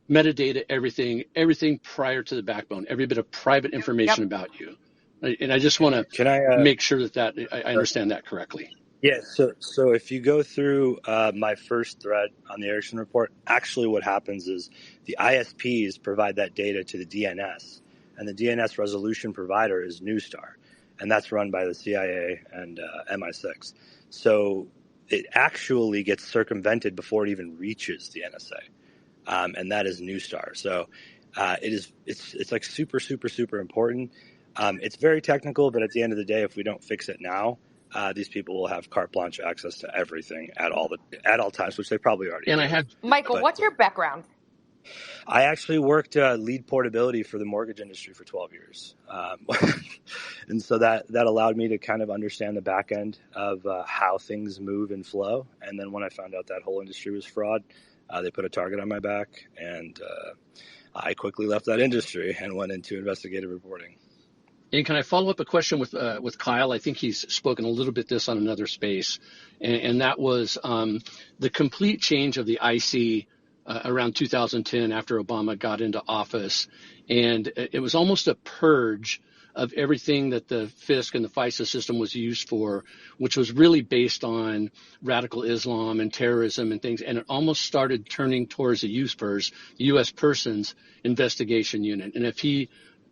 Metadata, everything prior to the backbone, every bit of private information about you. And I just want to make sure that I understand that correctly. Yeah, so if you go through my first thread on the Erickson report, actually what happens is the ISPs provide that data to the DNS, and the DNS resolution provider is Neustar, and that's run by the CIA and MI6. So it actually gets circumvented before it even reaches the NSA, and that is Neustar. So it's like super, super, super important. It's very technical, but at the end of the day, if we don't fix it now, these people will have carte blanche access to everything at all times, which they probably already do. Michael, what's your background? I actually worked lead portability for the mortgage industry for 12 years. And so that allowed me to kind of understand the back end of how things move and flow. And then when I found out that whole industry was fraud, they put a target on my back, and I quickly left that industry and went into investigative reporting. And can I follow up a question with Kyle? I think he's spoken a little bit this on another space, and that was the complete change of the IC around 2010 after Obama got into office, and it was almost a purge of everything that the FISC and the FISA system was used for, which was really based on radical Islam and terrorism and things, and it almost started turning towards the USPERS, the U.S. Persons Investigation Unit, and if he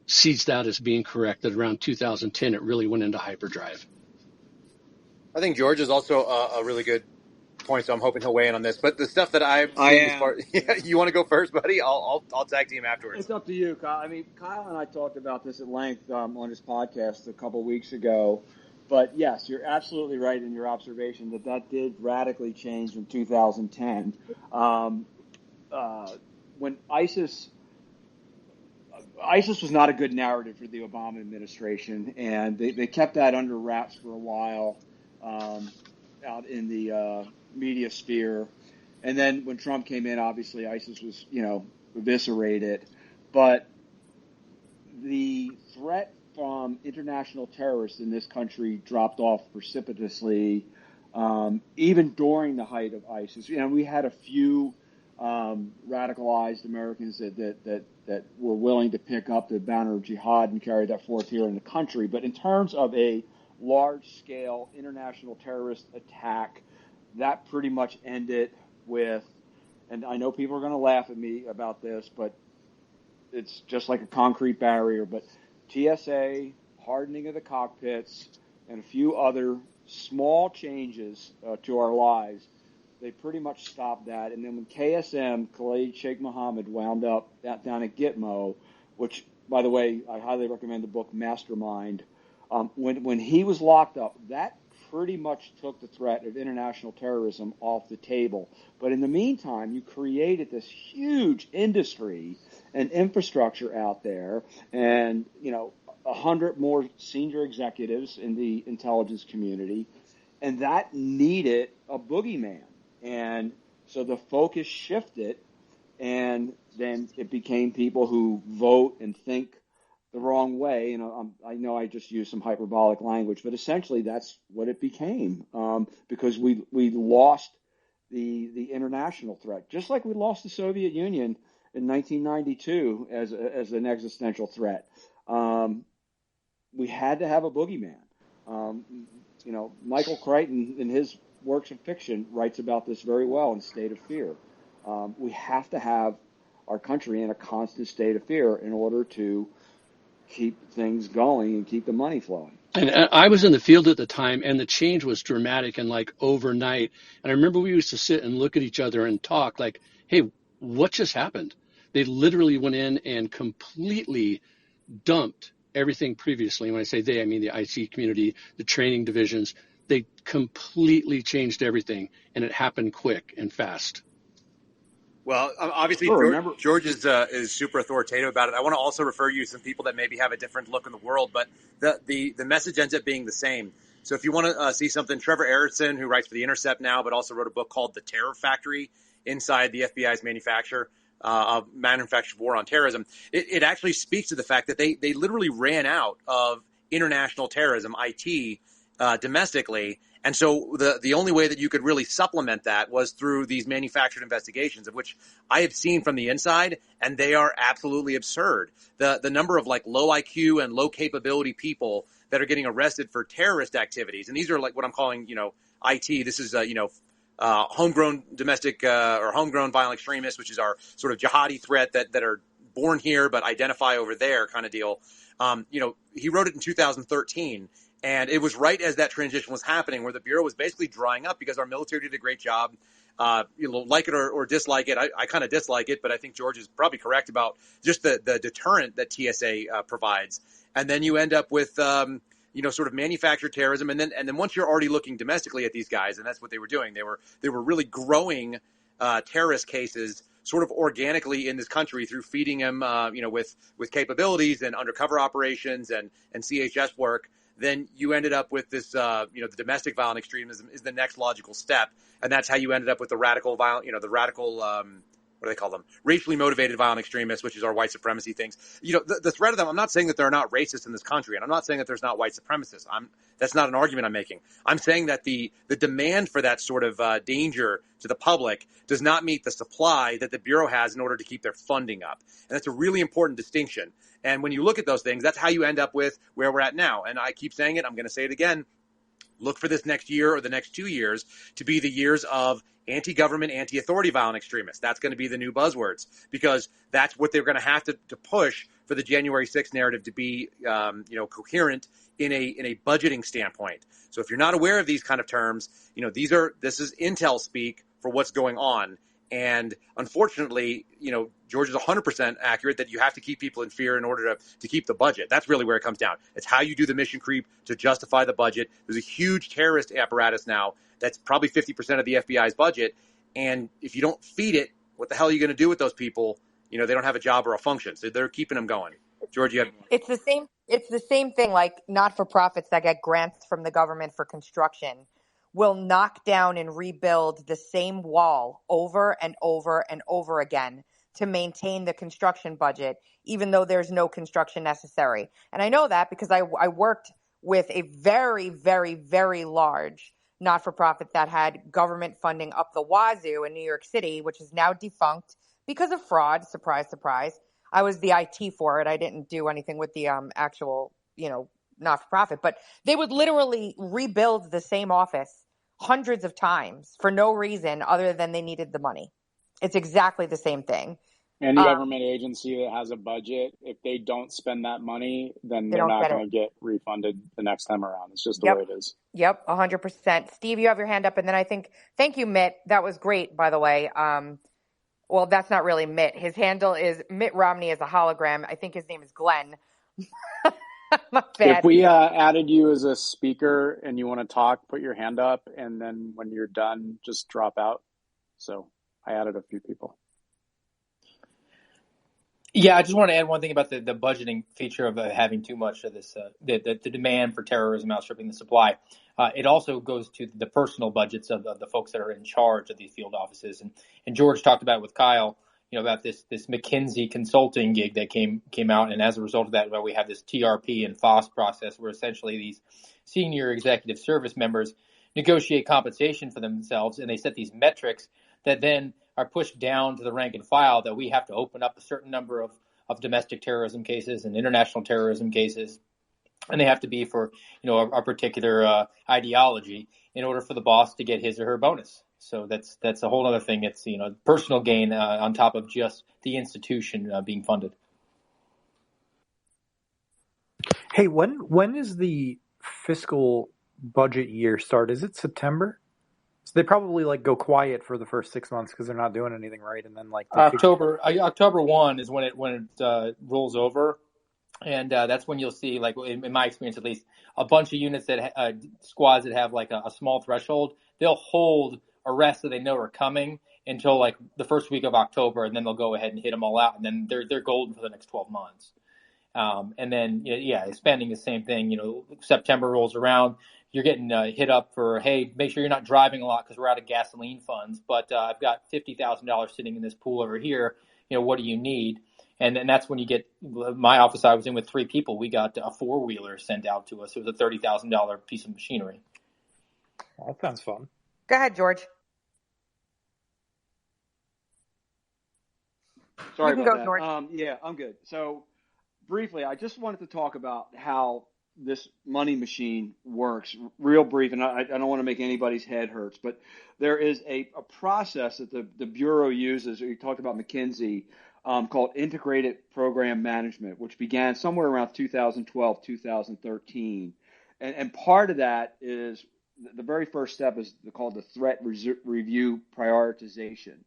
sees that as being correct, that around 2010 it really went into hyperdrive. I think George is also a really good point, so I'm hoping he'll weigh in on this. But the stuff that I've seen you want to go first, buddy? I'll tag team afterwards. It's up to you, Kyle. I mean, Kyle and I talked about this at length on his podcast a couple weeks ago. But yes, you're absolutely right in your observation that did radically change in 2010 when ISIS was not a good narrative for the Obama administration, and they kept that under wraps for a while out in the media sphere. And then when Trump came in, obviously ISIS was, eviscerated. But the threat from international terrorists in this country dropped off precipitously, even during the height of ISIS. We had a few radicalized Americans that were willing to pick up the banner of jihad and carry that forth here in the country. But in terms of a large-scale international terrorist attack, that pretty much ended with, and I know people are going to laugh at me about this, but it's just like a concrete barrier, but TSA, hardening of the cockpits, and a few other small changes to our lives, they pretty much stopped that. And then when KSM, Khalid Sheikh Mohammed, wound up down at Gitmo, which, by the way, I highly recommend the book Mastermind, when he was locked up, that pretty much took the threat of international terrorism off the table. But in the meantime, you created this huge industry and infrastructure out there, and 100 more senior executives in the intelligence community, and that needed a boogeyman. And so the focus shifted, and then it became people who vote and think the wrong way. I know I just used some hyperbolic language, but essentially that's what it became, because we lost the international threat, just like we lost the Soviet Union in 1992 as an existential threat. We had to have a boogeyman. Michael Crichton, in his works of fiction, writes about this very well in State of Fear. We have to have our country in a constant state of fear in order to keep things going and keep the money flowing. And I was in the field at the time, and the change was dramatic and like overnight. And I remember we used to sit and look at each other and talk like, hey, what just happened? They literally went in and completely dumped everything previously. When I say they, I mean the IC community, the training divisions. They completely changed everything, and it happened quick and fast. Well, obviously, George is super authoritative about it. I want to also refer you to some people that maybe have a different look in the world, but the message ends up being the same. So if you want to see something, Trevor Erickson, who writes for The Intercept now, but also wrote a book called The Terror Factory, inside the FBI's manufactured war on terrorism, it actually speaks to the fact that they literally ran out of international terrorism, IT, domestically. And so the only way that you could really supplement that was through these manufactured investigations, of which I have seen from the inside, and they are absolutely absurd. The number of like low IQ and low capability people that are getting arrested for terrorist activities, and these are like what I'm calling, IT. This is, homegrown domestic or homegrown violent extremists, which is our sort of jihadi threat that are born here but identify over there kind of deal. He wrote it in 2013. And it was right as that transition was happening where the Bureau was basically drying up because our military did a great job. Like it or dislike it. I kind of dislike it, but I think George is probably correct about just the deterrent that TSA provides. And then you end up with, sort of manufactured terrorism. And then once you're already looking domestically at these guys, and that's what they were doing, they were really growing terrorist cases sort of organically in this country through feeding them, with capabilities and undercover operations and CHS work. Then you ended up with this, the domestic violent extremism is the next logical step. And that's how you ended up with the radical violent, what do they call them? Racially motivated violent extremists, which is our white supremacy things. The threat of them, I'm not saying that they're not racist in this country, and I'm not saying that there's not white supremacists. That's not an argument I'm making. I'm saying that the demand for that sort of danger to the public does not meet the supply that the Bureau has in order to keep their funding up. And that's a really important distinction. And when you look at those things, that's how you end up with where we're at now. And I keep saying it, I'm going to say it again. Look for this next year or the next 2 years to be the years of anti-government, anti-authority violent extremists. That's going to be the new buzzwords because that's what they're going to have to push for the January 6th narrative to be, coherent in a budgeting standpoint. So if you're not aware of these kind of terms, this is intel speak for what's going on. And unfortunately, George is 100% accurate that you have to keep people in fear in order to keep the budget. That's really where it comes down. It's how you do the mission creep to justify the budget. There's a huge terrorist apparatus now that's probably 50% of the FBI's budget. And if you don't feed it, what the hell are you going to do with those people? They don't have a job or a function. So they're keeping them going. George, you have... It's the same thing like not-for-profits that get grants from the government for construction will knock down and rebuild the same wall over and over and over again to maintain the construction budget, even though there's no construction necessary. And I know that because I worked with a very, very, very large not-for-profit that had government funding up the wazoo in New York City, which is now defunct because of fraud. Surprise, surprise. I was the IT for it. I didn't do anything with the actual, not-for-profit. But they would literally rebuild the same office hundreds of times for no reason other than they needed the money. It's exactly the same thing. Any government agency that has a budget, if they don't spend that money, then they're not going to get refunded the next time around. It's just the way it is. Yep, 100%. Steve, you have your hand up. And then thank you, Mitt. That was great, by the way. Well, that's not really Mitt. His handle is Mitt Romney as a hologram. I think his name is Glenn. My bad. If we added you as a speaker and you want to talk, put your hand up. And then when you're done, just drop out. So I added a few people. Yeah, I just want to add one thing about the budgeting feature of having too much of this, the demand for terrorism outstripping the supply. It also goes to the personal budgets of the folks that are in charge of these field offices. And George talked about with Kyle, about this McKinsey consulting gig that came out. And as a result of that, we have this TRP and FOSS process where essentially these senior executive service members negotiate compensation for themselves, and they set these metrics that then are pushed down to the rank and file that we have to open up a certain number of domestic terrorism cases and international terrorism cases. And they have to be for, a particular ideology in order for the boss to get his or her bonus. So that's a whole other thing. It's, personal gain on top of just the institution being funded. Hey, when is the fiscal budget year start? Is it September? So they probably go quiet for the first 6 months because they're not doing anything right, and then October 1 is when it rolls over, and that's when you'll see, in my experience at least, a bunch of units that squads that have a small threshold, they'll hold arrests that they know are coming until the first week of October, and then they'll go ahead and hit them all out, and then they're golden for the next 12 months. And then spending the same thing. September rolls around. You're getting hit up for, hey, make sure you're not driving a lot because we're out of gasoline funds. But I've got $50,000 sitting in this pool over here. What do you need? And then that's when you get my office. I was in with 3 people. We got a 4-wheeler sent out to us. It was a $30,000 piece of machinery. Well, that sounds fun. Go ahead, George. Sorry about that. George. Yeah, I'm good. So briefly, I just wanted to talk about how this money machine works. Real brief, and I don't want to make anybody's head hurts, but there is a process that the Bureau uses. You talked about McKinsey, called Integrated Program Management, which began somewhere around 2012, 2013. And part of that is the very first step is called the Threat Review Prioritization.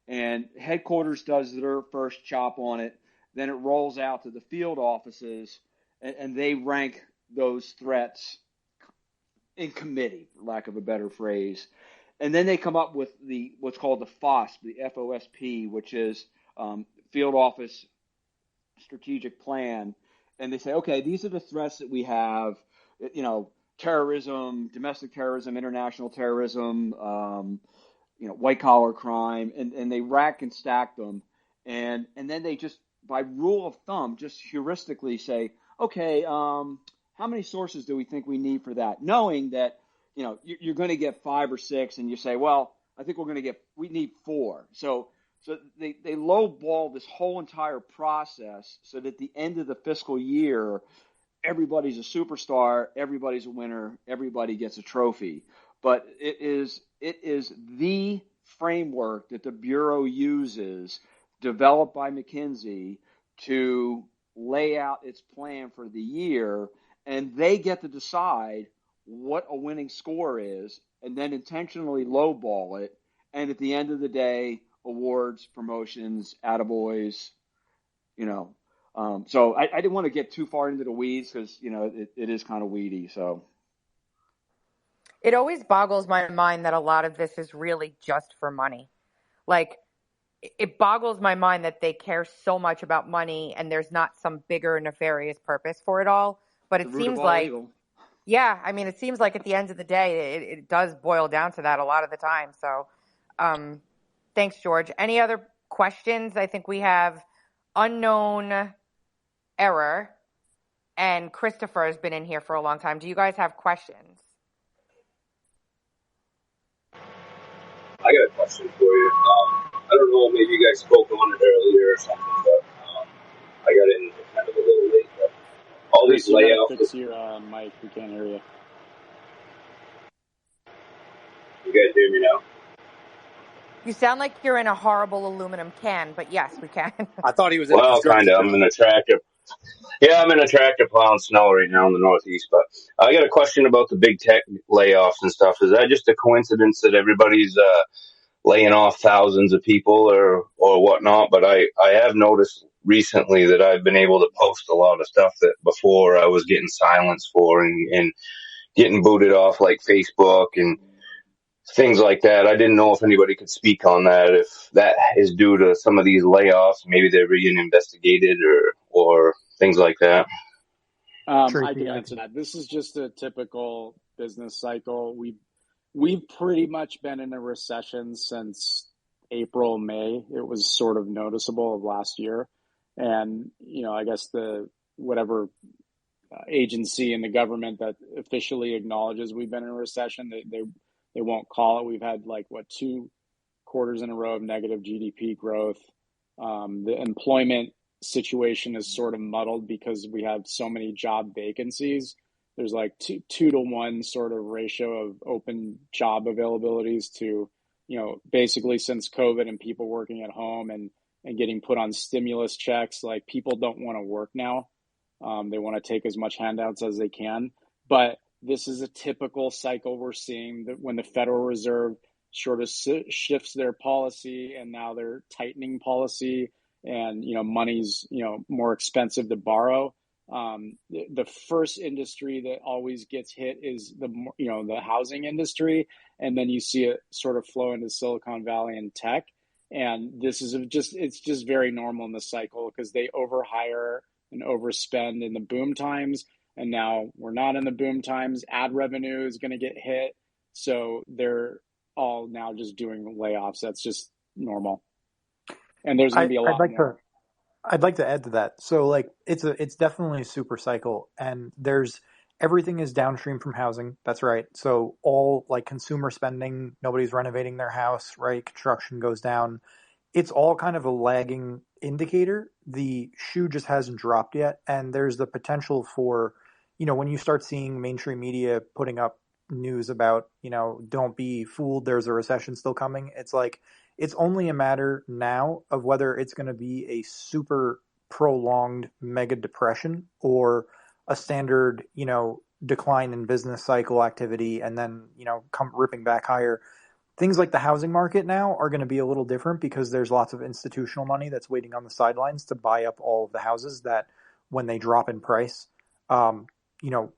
And headquarters does their first chop on it. Then it rolls out to the field offices, and they rank those threats in committee, for lack of a better phrase. And then they come up with what's called the FOSP, the FOSP, which is Field Office Strategic Plan. And they say, okay, these are the threats that we have, terrorism, domestic terrorism, international terrorism, white collar crime, and they rack and stack them. And then they just, by rule of thumb, just heuristically say, okay, how many sources do we think we need for that? Knowing that, you're going to get 5 or 6, and you say, well, I think we need 4. So they lowball this whole entire process so that at the end of the fiscal year, everybody's a superstar, everybody's a winner, everybody gets a trophy. But it is the framework that the Bureau uses, developed by McKinsey, to lay out its plan for the year, and they get to decide what a winning score is and then intentionally lowball it. And at the end of the day, awards, promotions, attaboys, so I didn't want to get too far into the weeds because, it is kind of weedy. So it always boggles my mind that a lot of this is really just for money. Like, it boggles my mind that they care so much about money and there's not some bigger nefarious purpose for it all. But it seems like, yeah, I mean, it seems like at the end of the day, it does boil down to that a lot of the time. So thanks, George. Any other questions? I think we have Unknown Error and Christopher has been in here for a long time. Do you guys have questions? I got a question for you. I don't know, maybe you guys spoke on it earlier or something, but I got in kind of a little late. But all Chris, these layoffs. Fix your mic. We can't hear you. You guys hear me now? You sound like you're in a horrible aluminum can, but yes, we can. I thought he was in a Well, kind of. I'm in a tractor. Yeah, I'm in a tractor plowing snow right now in the Northeast. But I got a question about the big tech layoffs and stuff. Is that just a coincidence that everybody's laying off thousands of people or whatnot? But I have noticed recently that I've been able to post a lot of stuff that before I was getting silenced for and getting booted off, like Facebook and things like that. I didn't know if anybody could speak on that, if that is due to some of these layoffs. Maybe they're being investigated or things like that. I can answer that. This is just a typical business cycle. We've pretty much been in a recession since April, May. It was sort of noticeable of last year. And, I guess whatever agency in the government that officially acknowledges we've been in a recession, they won't call it. We've had 2 quarters in a row of negative GDP growth. The employment situation is sort of muddled because we have so many job vacancies. There's 2 to 1 sort of ratio of open job availabilities to, basically since COVID and people working at home and getting put on stimulus checks, people don't want to work now. They want to take as much handouts as they can. But this is a typical cycle we're seeing that when the Federal Reserve sort of shifts their policy and now they're tightening policy and, money's, more expensive to borrow. The first industry that always gets hit is the housing industry. And then you see it sort of flow into Silicon Valley and tech. And this is it's just very normal in the cycle because they overhire and overspend in the boom times. And now we're not in the boom times. Ad revenue is going to get hit. So they're all now just doing layoffs. That's just normal. And there's going to be a lot more. I'd like to add to that. So it's definitely a super cycle, and everything is downstream from housing. That's right. So all consumer spending, nobody's renovating their house, right? Construction goes down. It's all kind of a lagging indicator. The shoe just hasn't dropped yet, and there's the potential for when you start seeing mainstream media putting up news about, don't be fooled, there's a recession still coming, it's like, it's only a matter now of whether it's going to be a super prolonged mega depression or a standard, decline in business cycle activity and then, come ripping back higher. Things like the housing market now are going to be a little different because there's lots of institutional money that's waiting on the sidelines to buy up all of the houses that when they drop in price,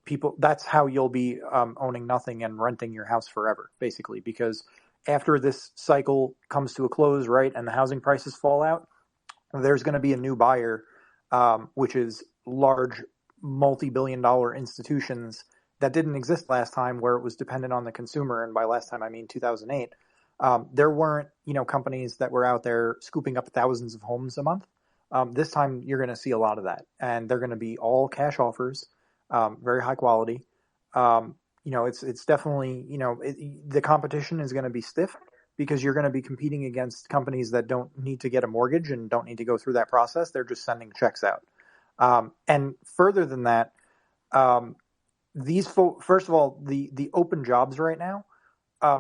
people, that's how you'll be owning nothing and renting your house forever, basically, because after this cycle comes to a close, right, and the housing prices fall out, there's going to be a new buyer, which is large multi-billion-dollar institutions that didn't exist last time, where it was dependent on the consumer. And by last time, I mean 2008. There weren't, companies that were out there scooping up thousands of homes a month. This time, you're going to see a lot of that, and they're going to be all cash offers, very high quality. It's definitely, the competition is going to be stiff because you're going to be competing against companies that don't need to get a mortgage and don't need to go through that process. They're just sending checks out. And further than that, first of all, the open jobs right now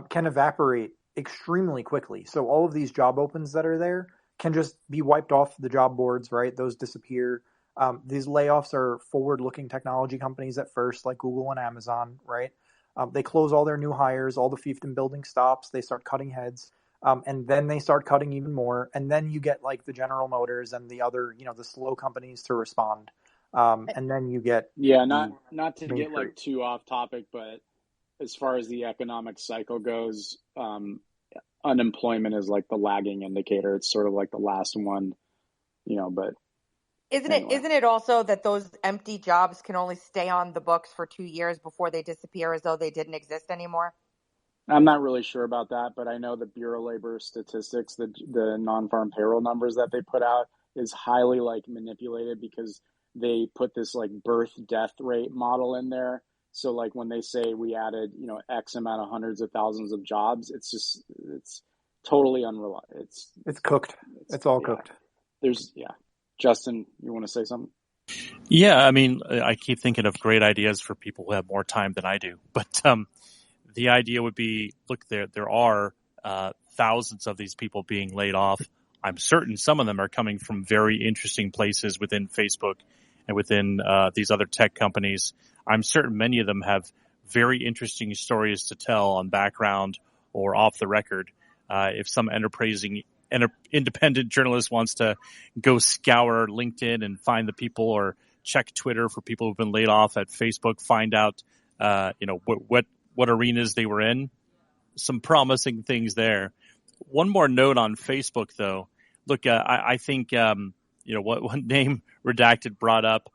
can evaporate extremely quickly. So all of these job opens that are there can just be wiped off the job boards, right? Those disappear. These layoffs are forward-looking technology companies at first, like Google and Amazon, right? They close all their new hires, all the fiefdom building stops, they start cutting heads, and then they start cutting even more. And then you get like the General Motors and the other, the slow companies to respond. And then you get not to get like too off topic, but as far as the economic cycle goes, unemployment is like the lagging indicator. It's sort of like the last one, but isn't it also that those empty jobs can only stay on the books for 2 years before they disappear as though they didn't exist anymore? I'm not really sure about that, but I know the Bureau of Labor Statistics, the non-farm payroll numbers that they put out is highly like manipulated because they put this like birth death rate model in there. So like when they say we added, X amount of hundreds of thousands of jobs, it's totally unreliable. It's cooked. It's all cooked. Justin, you want to say something? Yeah, I mean, I keep thinking of great ideas for people who have more time than I do. But the idea would be, look, there are thousands of these people being laid off. I'm certain some of them are coming from very interesting places within Facebook and within these other tech companies. I'm certain many of them have very interesting stories to tell on background or off the record. If some independent journalist wants to go scour LinkedIn and find the people, or check Twitter for people who've been laid off at Facebook, find out, what arenas they were in. Some promising things there. One more note on Facebook, though. Look, I think, what Name Redacted brought up,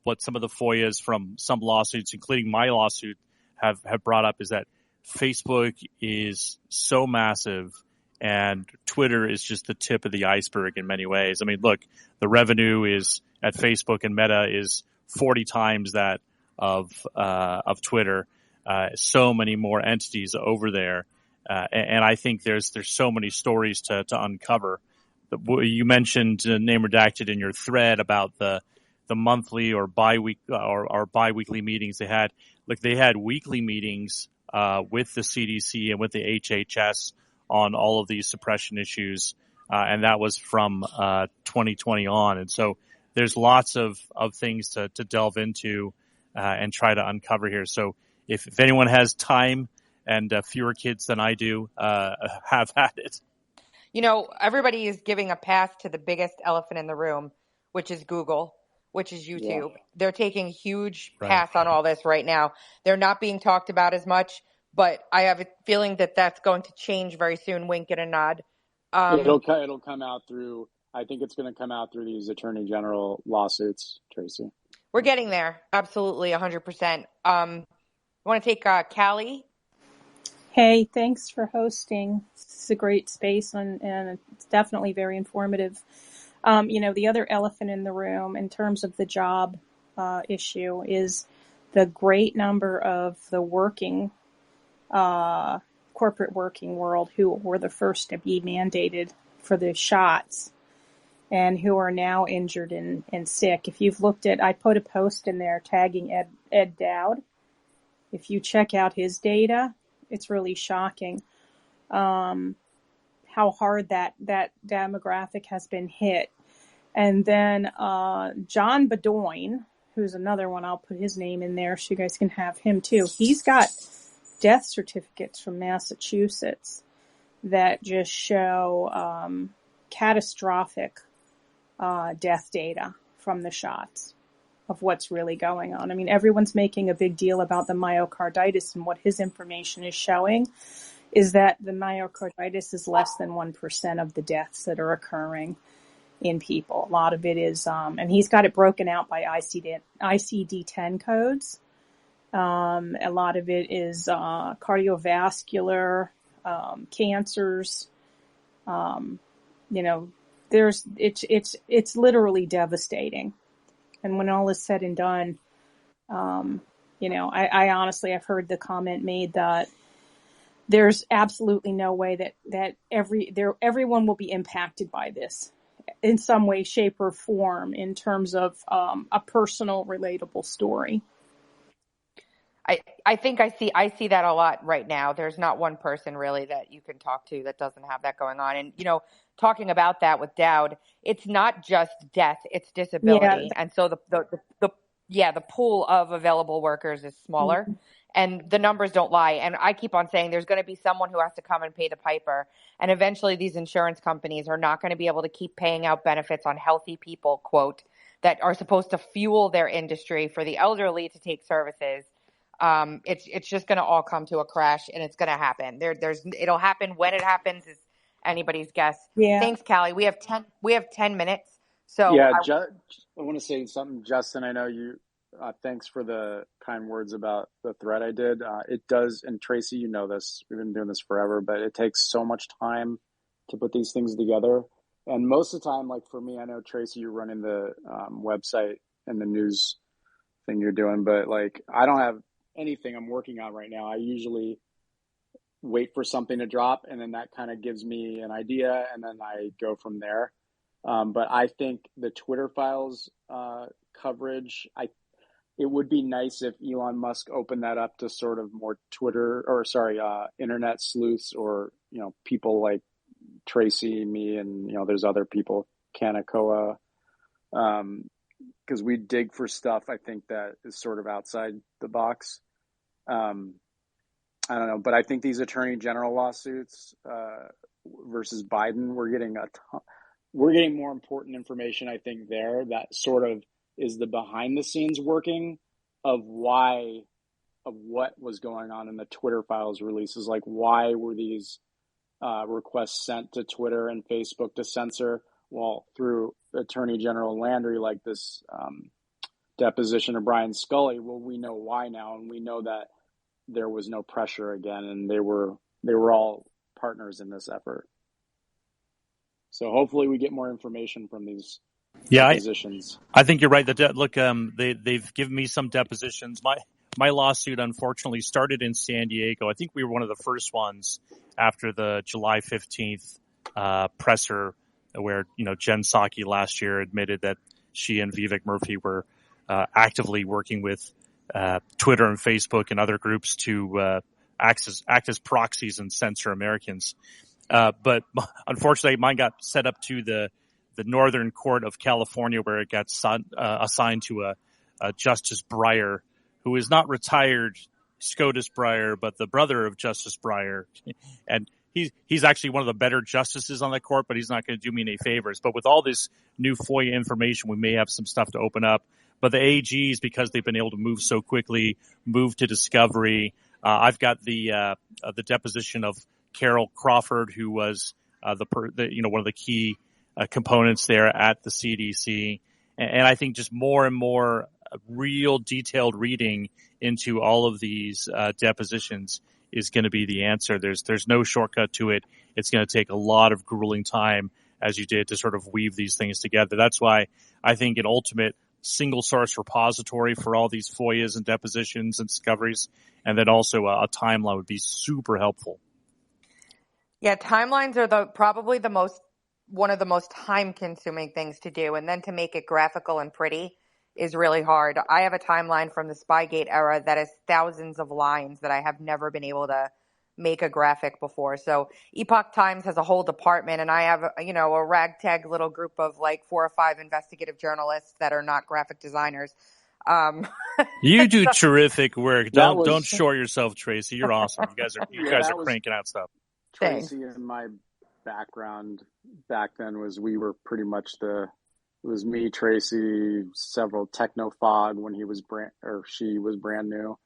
what some of the FOIAs from some lawsuits, including my lawsuit, have brought up is that Facebook is so massive and Twitter is just the tip of the iceberg in many ways. I mean, look, the revenue is at Facebook and Meta is 40 times that of Twitter. So many more entities over there. And I think there's so many stories to uncover. You mentioned Name Redacted in your thread about the monthly or biweekly meetings they had. Look, they had weekly meetings with the CDC and with the HHS on all of these suppression issues, and that was from 2020 on. And so there's lots of things to delve into and try to uncover here. So if anyone has time and fewer kids than I do, have at it. Everybody is giving a pass to the biggest elephant in the room, which is Google, which is YouTube. Yeah. They're taking huge pass on all this right now. They're not being talked about as much, but I have a feeling that that's going to change very soon. Wink and a nod. It'll come out through. I think it's going to come out through these attorney general lawsuits, Tracy. We're getting there. Absolutely, 100%. Want to take Callie? Hey, thanks for hosting. It's a great space and it's definitely very informative. The other elephant in the room in terms of the job issue is the great number of the working corporate working world who were the first to be mandated for the shots. and who are now injured and sick. If you've looked at, I put a post in there tagging Ed Dowd. If you check out his data, it's really shocking how hard that demographic has been hit. And then John Bedoin, who's another one, I'll put his name in there so you guys can have him too. He's got death certificates from Massachusetts that just show catastrophic death data from the shots of what's really going on. I mean, everyone's making a big deal about the myocarditis, and what his information is showing is that the myocarditis is less than 1% of the deaths that are occurring in people. A lot of it is, and he's got it broken out by ICD-10 codes. A lot of it is cardiovascular, cancers. It's literally devastating. And when all is said and done, I honestly, I've heard the comment made that there's absolutely no way that everyone will be impacted by this in some way, shape, or form in terms of a personal, relatable story. I think I see that a lot right now. There's not one person really that you can talk to that doesn't have that going on. And, talking about that with Dowd, it's not just death, it's disability. Yeah. And so the pool of available workers is smaller. Mm-hmm. And the numbers don't lie. And I keep on saying there's going to be someone who has to come and pay the piper. And eventually these insurance companies are not going to be able to keep paying out benefits on healthy people, quote, that are supposed to fuel their industry for the elderly to take services. It's just going to all come to a crash, and it's going to happen. It'll happen. When it happens is anybody's guess. Yeah. Thanks, Callie. We have 10 minutes. So yeah, I want to say something, Justin. I know you. Thanks for the kind words about the thread I did. It does, and Tracy, you know this. We've been doing this forever, but it takes so much time to put these things together. And most of the time, like for me, I know Tracy, you're running the website and the news thing you're doing, but like I don't have anything I'm working on right now. I usually wait for something to drop, and then that kind of gives me an idea, and then I go from there. But I think the Twitter files coverage, it would be nice if Elon Musk opened that up to sort of more internet sleuths, or, people like Tracy, me, and, there's other people, Kanakoa, because we dig for stuff, I think, that is sort of outside the box. I don't know, but I think these attorney general lawsuits versus Biden, we're getting more important information, I think, there that sort of is the behind the scenes working of what was going on in the Twitter files releases. Like, why were these requests sent to Twitter and Facebook to censor? Well, through Attorney General Landry, like this deposition of Brian Scully, well, we know why now, and we know that there was no pressure again, and they were all partners in this effort. So hopefully we get more information from these depositions. I think you're right. They've given me some depositions. My lawsuit, unfortunately, started in San Diego. I think we were one of the first ones after the July 15th presser, where Jen Psaki last year admitted that she and Vivek Murthy were actively working with Twitter and Facebook and other groups to act as proxies and censor Americans. But unfortunately, mine got set up to the Northern Court of California, where it got assigned to a Justice Breyer, who is not retired SCOTUS Breyer, but the brother of Justice Breyer. And he's actually one of the better justices on the court, but he's not going to do me any favors. But with all this new FOIA information, we may have some stuff to open up. But the AGs, because they've been able to move so quickly, move to discovery. I've got the deposition of Carol Crawford, who was one of the key components there at the CDC. And I think just more and more real detailed reading into all of these depositions is going to be the answer. There's no shortcut to it. It's going to take a lot of grueling time, as you did, to sort of weave these things together. That's why I think an ultimate single source repository for all these FOIAs and depositions and discoveries, and then also a timeline would be super helpful. Yeah, timelines are probably the most one of the most time-consuming things to do, and then to make it graphical and pretty is really hard. I have a timeline from the Spygate era that is thousands of lines that I have never been able to make a graphic before. So Epoch Times has a whole department, and I have, a ragtag little group of like 4 or 5 investigative journalists that are not graphic designers. You do terrific work. That Don't short yourself, Tracy. You're awesome. You guys are cranking out stuff. Tracy and my background back then was we were pretty much it was me, Tracy, several Technofog when she was brand new.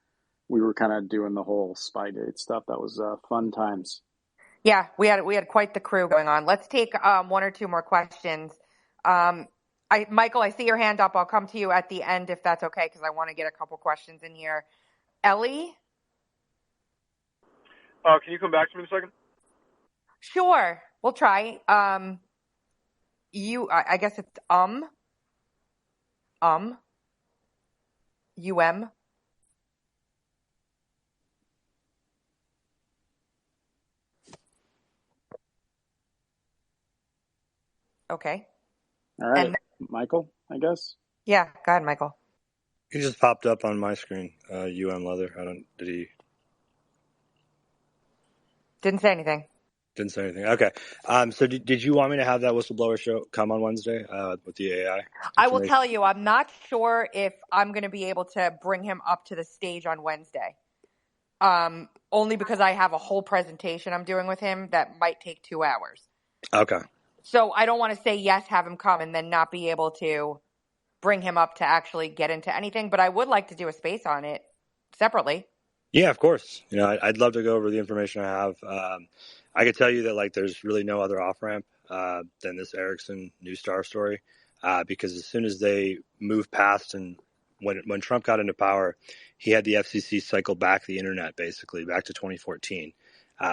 We were kind of doing the whole Spygate stuff. That was fun times. Yeah, we had quite the crew going on. Let's take 1 or 2 more questions. Michael, I see your hand up. I'll come to you at the end if that's okay, because I want to get a couple questions in here. Ellie? Can you come back to me in a second? Sure, we'll try. I guess it's Okay. All right, Michael, I guess. Yeah, go ahead, Michael. He just popped up on my screen. Leather. Did he? Didn't say anything. Didn't say anything. Okay. So did you want me to have that whistleblower show come on Wednesday with the AI? I will tell you, I'm not sure if I'm going to be able to bring him up to the stage on Wednesday. Only because I have a whole presentation I'm doing with him that might take 2 hours. Okay. So I don't want to say yes, have him come, and then not be able to bring him up to actually get into anything. But I would like to do a space on it separately. Yeah, of course. I'd love to go over the information I have. I could tell you that there's really no other off ramp than this Ericsson Neustar story, because as soon as they move past and when Trump got into power, he had the FCC cycle back the internet basically back to 2014.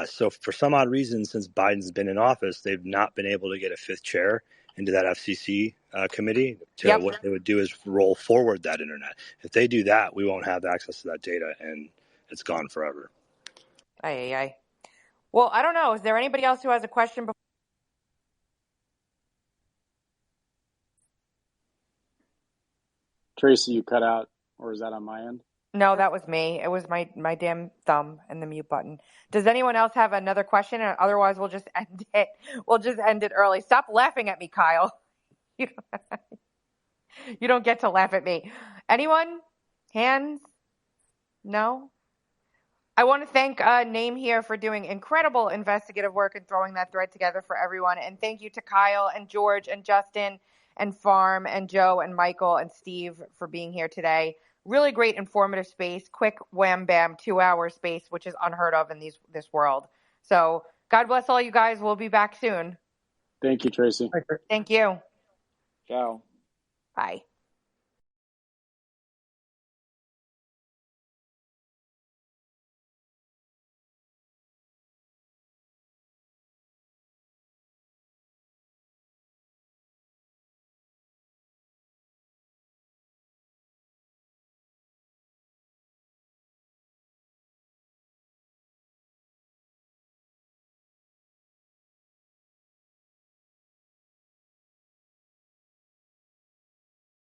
So for some odd reason, since Biden's been in office, they've not been able to get a 5th chair into that FCC committee. What they would do is roll forward that internet. If they do that, we won't have access to that data, and it's gone forever. Aye. Well, I don't know. Is there anybody else who has a question? Tracy, you cut out, or is that on my end? No, that was me. It was my damn thumb and the mute button. Does anyone else have another question? Otherwise, we'll just end it. We'll just end it early. Stop laughing at me, Kyle. You don't get to laugh at me. Anyone? Hands? No? I want to thank Name here for doing incredible investigative work and throwing that thread together for everyone. And thank you to Kyle and George and Justin and Farm and Joe and Michael and Steve for being here today. Really great informative space, quick wham bam 2-hour space, which is unheard of in this world. So God bless all you guys. We'll be back soon. Thank you, Tracy. Thank you. Ciao. Bye.